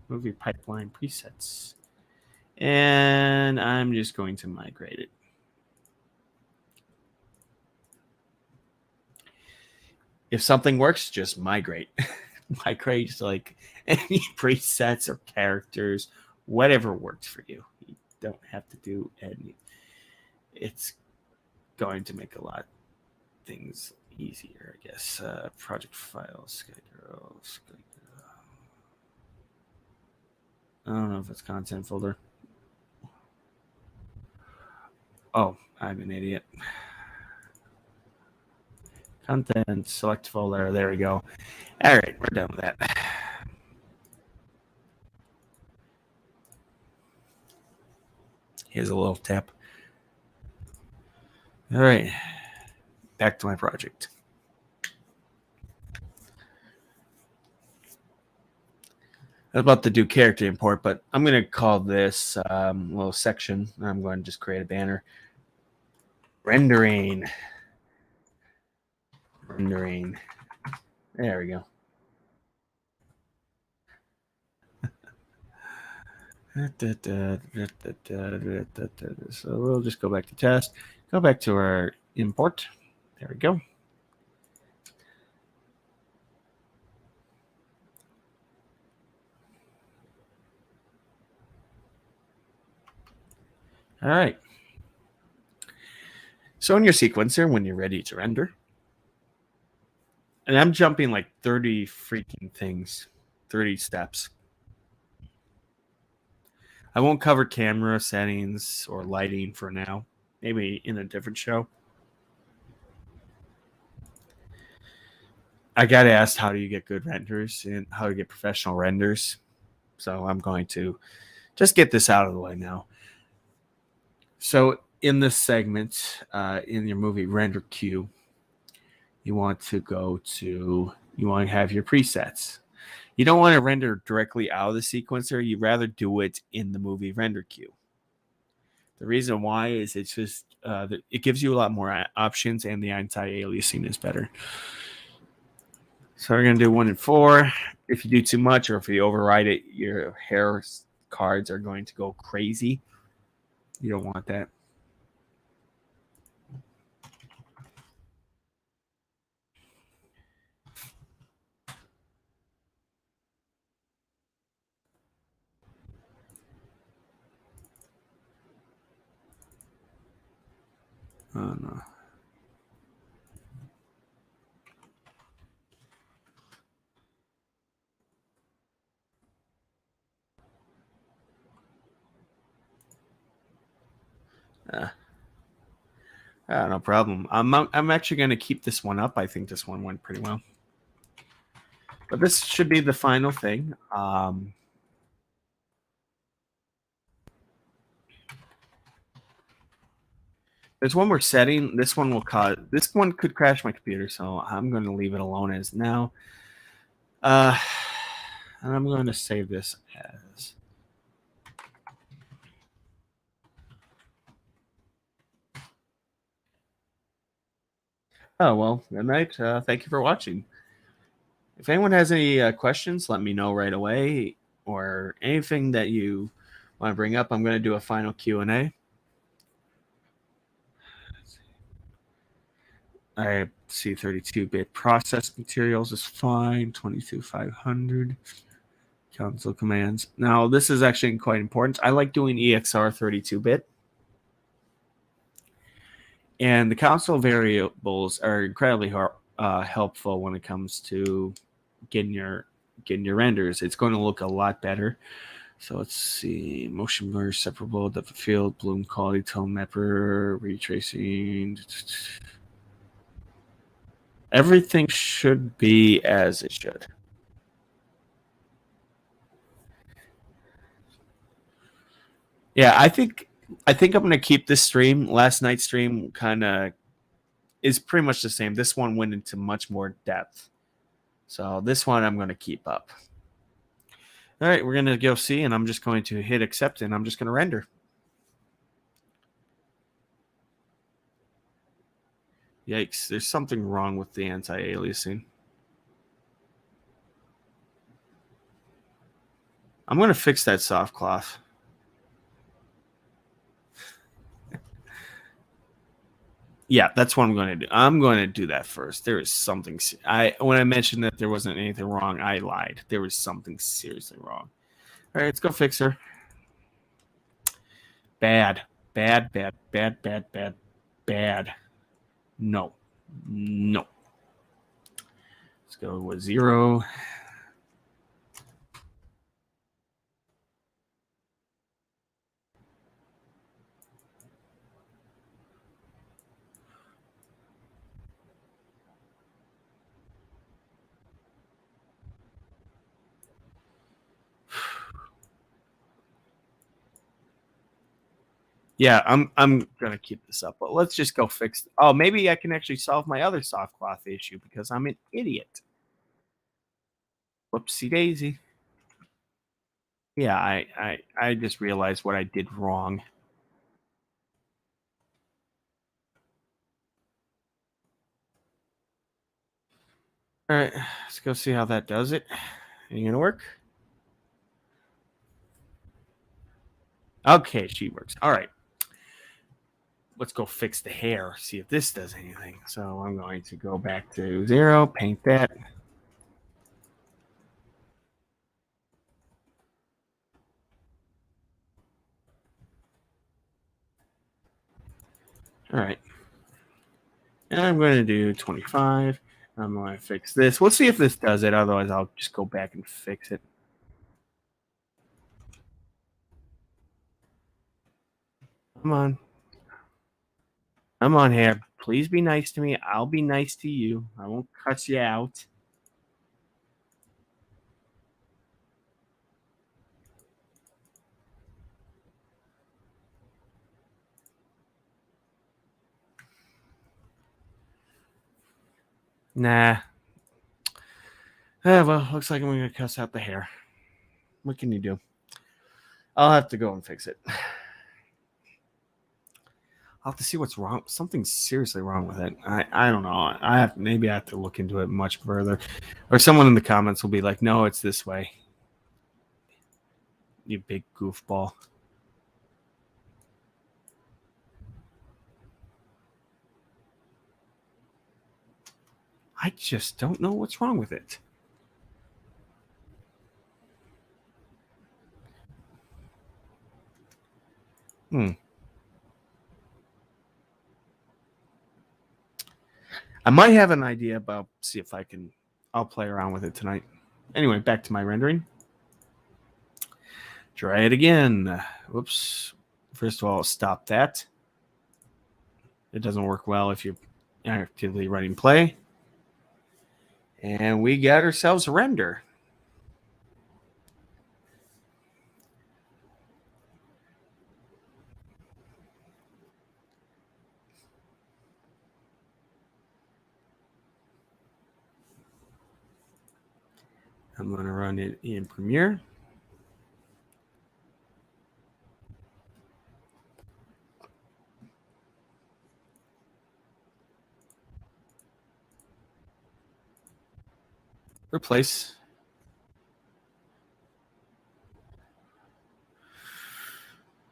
Movie pipeline presets. And I'm just going to migrate it. If something works, just migrate. Migrate like any presets or characters, whatever works for you. You don't have to do any. It's going to make a lot of things easier, I guess. Project files. I don't know if it's content folder. Oh, I'm an idiot. Content, select folder. There we go. All right, we're done with that. Here's a little tap. All right, back to my project. I was about to do character import, but I'm going to call this little section. I'm going to just create a banner. Rendering. There we go. So we'll just go back to test. Go back to our import. There we go. All right. So in your sequencer, when you're ready to render, and I'm jumping like 30 freaking things, 30 steps. I won't cover camera settings or lighting for now. maybe in a different show. I got asked how do you get good renders and how to get professional renders. So I'm going to just get this out of the way now. So in this segment, in your movie render queue, you want to have your presets. You don't want to render directly out of the sequencer. You'd rather do it in the movie render queue. The reason why is it's just it gives you a lot more options, and the anti-aliasing is better. So we're going to do 1 and 4. If you do too much or if you override it, your hair cards are going to go crazy. You don't want that. Oh, no. No problem. I'm actually going to keep this one up. I think this one went pretty well. But this should be the final thing. There's one more setting. This one could crash my computer, so I'm going to leave it alone as now. And I'm going to save this as. Oh, well, good night. Thank you for watching. If anyone has any questions, let me know right away, or anything that you want to bring up. I'm going to do a final Q&A. I see 32-bit process materials is fine. 22,500 console commands. Now, this is actually quite important. I like doing EXR 32-bit. And the console variables are incredibly helpful when it comes to getting your renders. It's going to look a lot better. So let's see, motion blur, separable, depth of field, bloom quality, tone mapper, retracing. Everything should be as it should. Yeah, I think I'm going to keep this stream. Last night's stream kind of is pretty much the same. This one went into much more depth. So this one I'm going to keep up. All right, we're going to go see, and I'm just going to hit accept, and I'm just going to render. Yikes, there's something wrong with the anti-aliasing. I'm going to fix that soft cloth. Yeah, that's what I'm going to do. I'm going to do that first. There is something. When I mentioned that there wasn't anything wrong, I lied. There was something seriously wrong. All right, let's go fix her. Bad. Bad, bad, bad, bad, bad, bad. No. No. Let's go with 0. Yeah, I'm gonna keep this up, but let's just go fix. Oh, maybe I can actually solve my other soft cloth issue because I'm an idiot. Whoopsie daisy. Yeah, I just realized what I did wrong. All right, let's go see how that does it. Ain't gonna work. Okay, she works. All right. Let's go fix the hair, see if this does anything. So I'm going to go back to 0, paint that. All right. And I'm going to do 25. I'm going to fix this. We'll see if this does it. Otherwise, I'll just go back and fix it. Come on. Come on here. Please be nice to me. I'll be nice to you. I won't cuss you out. Nah. Well, looks like I'm going to cuss out the hair. What can you do? I'll have to go and fix it. I'll have to see what's wrong. Something's seriously wrong with it. I don't know. Maybe I have to look into it much further. Or someone in the comments will be like, no, it's this way. You big goofball. I just don't know what's wrong with it. I might have an idea about, see if I'll play around with it tonight. Anyway, back to my rendering. Try it again. Whoops. First of all, stop that. It doesn't work well if you're actively running play. And we got ourselves a render. I'm going to run it in Premiere. Replace.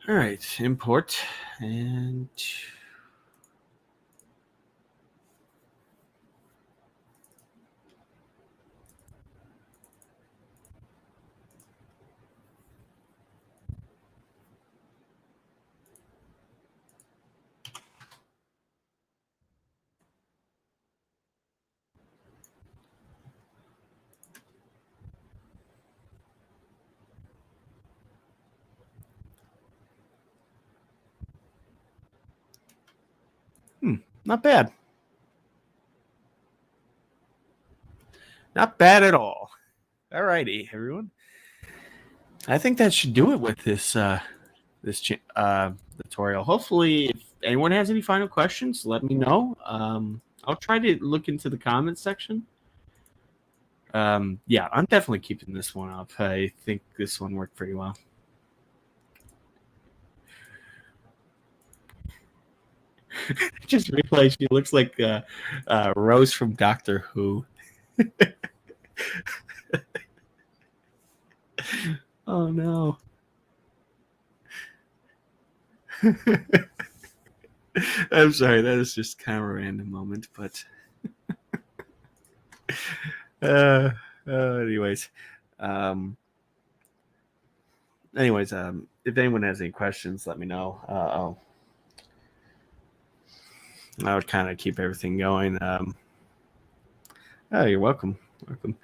All right, import and not bad. Not bad at all. All righty, everyone. I think that should do it with this tutorial. Hopefully, if anyone has any final questions, let me know. I'll try to look into the comments section. Yeah, I'm definitely keeping this one up. I think this one worked pretty well. Just realized she looks like Rose from Doctor Who. Oh no. I'm sorry, that is just kind of a random moment, but anyways, if anyone has any questions, let me know. I would kind of keep everything going. Oh, you're welcome. Welcome.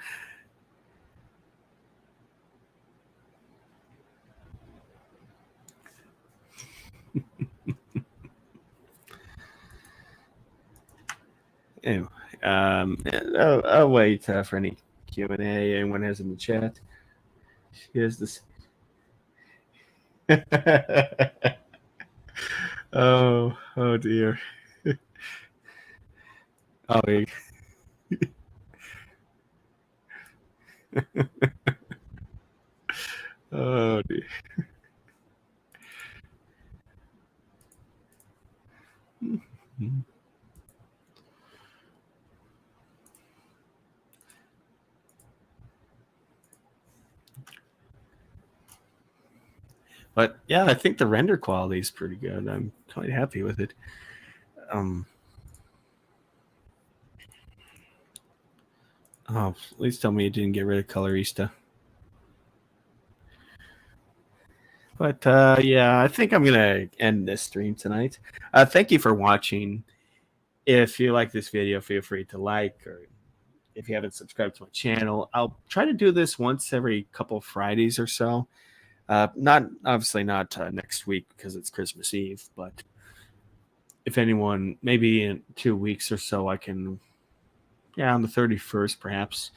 Anyway, I'll wait for any Q&A anyone has in the chat. Here's this. Oh dear. Oh, oh dear. But yeah, I think the render quality is pretty good. I'm quite happy with it. Oh, please tell me you didn't get rid of Colorista. But yeah, I think I'm gonna end this stream tonight. Thank you for watching. If you like this video, feel free to like, or if you haven't subscribed to my channel, I'll try to do this once every couple of Fridays or so. Not obviously not next week because it's Christmas Eve, but if anyone, maybe in 2 weeks or so, I can, on the 31st perhaps,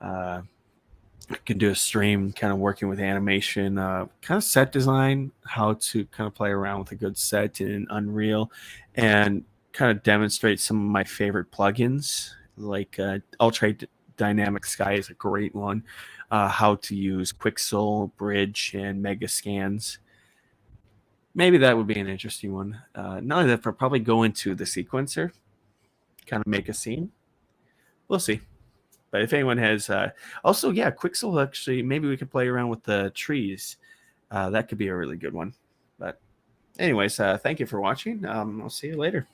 I can do a stream kind of working with animation, kind of set design, how to kind of play around with a good set in Unreal, and kind of demonstrate some of my favorite plugins. Like Ultra Dynamic Sky is a great one. How to use Quixel, Bridge, and Mega Scans. Maybe that would be an interesting one. Not only that, but probably go into the sequencer, kind of make a scene. We'll see. But if anyone has, also, Quixel, actually, maybe we could play around with the trees. That could be a really good one. But anyways, thank you for watching. I'll see you later.